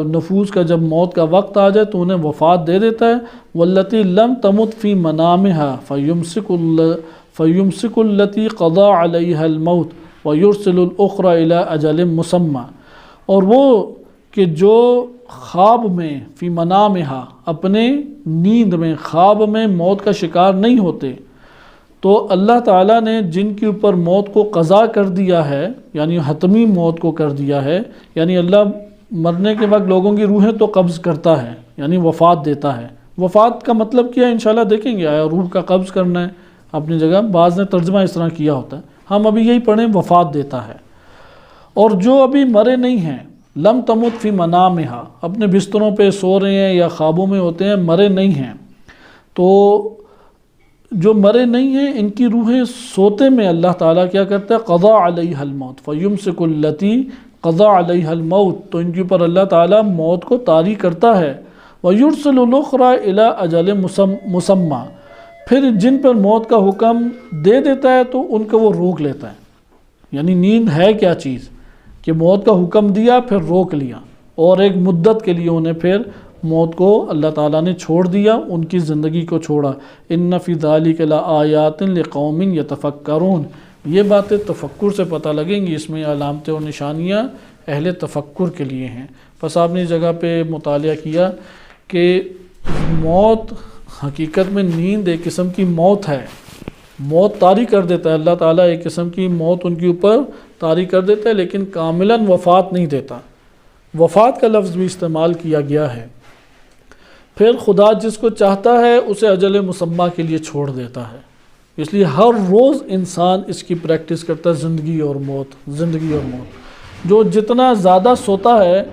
Speaker 1: نفوس کا جب موت کا وقت آ جائے تو انہیں وفات دے دیتا ہے۔ واللتی لم تمت فی منامہا فیمسک التی قضا علیہا الموت ویرسل الاخری الی اجل مسمی، اور وہ کہ جو خواب میں فی منامہا، اپنے نیند میں خواب میں موت کا شکار نہیں ہوتے، تو اللہ تعالیٰ نے جن کے اوپر موت کو قضا کر دیا ہے، یعنی حتمی موت کو کر دیا ہے، یعنی اللہ مرنے کے وقت لوگوں کی روحیں تو قبض کرتا ہے، یعنی وفات دیتا ہے۔ وفات کا مطلب کیا ہے انشاءاللہ دیکھیں گے، آیا روح کا قبض کرنا ہے اپنی جگہ، بعض نے ترجمہ اس طرح کیا ہوتا ہے، ہم ابھی یہی پڑھیں وفات دیتا ہے۔ اور جو ابھی مرے نہیں ہیں، لم تمت فی منامہا، اپنے بستروں پہ سو رہے ہیں یا خوابوں میں ہوتے ہیں، مرے نہیں ہیں، تو جو مرے نہیں ہیں ان کی روحیں سوتے میں اللہ تعالیٰ کیا کرتا ہے؟ قضا علیہا الموت فیمسک التی قضا علیہا الموت، تو ان کے اوپر اللہ تعالیٰ موت کو طاری کرتا ہے۔ ویرسل الاخری الی اجل مسمی، پھر جن پر موت کا حکم دے دیتا ہے تو ان کو وہ روک لیتا ہے۔ یعنی نیند ہے کیا چیز کہ موت کا حکم دیا پھر روک لیا، اور ایک مدت کے لیے انہیں پھر موت کو اللہ تعالیٰ نے چھوڑ دیا، ان کی زندگی کو چھوڑا۔ ان فی ذلک لآیات لقوم یتفکرون، یہ باتیں تفکر سے پتہ لگیں گی، اس میں علامتیں اور نشانیاں اہل تفکر کے لیے ہیں۔ بس آپ نے اس جگہ پہ مطالعہ کیا کہ موت حقیقت میں نیند ایک قسم کی موت ہے، موت طاری کر دیتا ہے اللہ تعالیٰ، ایک قسم کی موت ان کے اوپر طاری کر دیتا ہے، لیکن کاملاً وفات نہیں دیتا۔ وفات کا لفظ بھی استعمال کیا گیا ہے۔ پھر خدا جس کو چاہتا ہے اسے اجل مسمہ کے لیے چھوڑ دیتا ہے، اس لیے ہر روز انسان اس کی پریکٹس کرتا ہے، زندگی اور موت، زندگی اور موت۔ جو جتنا زیادہ سوتا ہے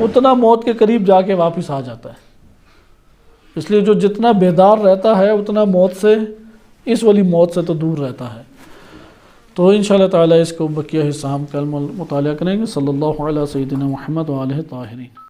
Speaker 1: اتنا موت کے قریب جا کے واپس آ جاتا ہے، اس لیے جو جتنا بیدار رہتا ہے اتنا موت سے، اس والی موت سے تو دور رہتا ہے۔ تو انشاءاللہ تعالیٰ اس کو بقیہ حصہ ہم کل مطالعہ کریں گے۔ صلی اللہ علیہ سیدنا محمد و آلہ طاہرین۔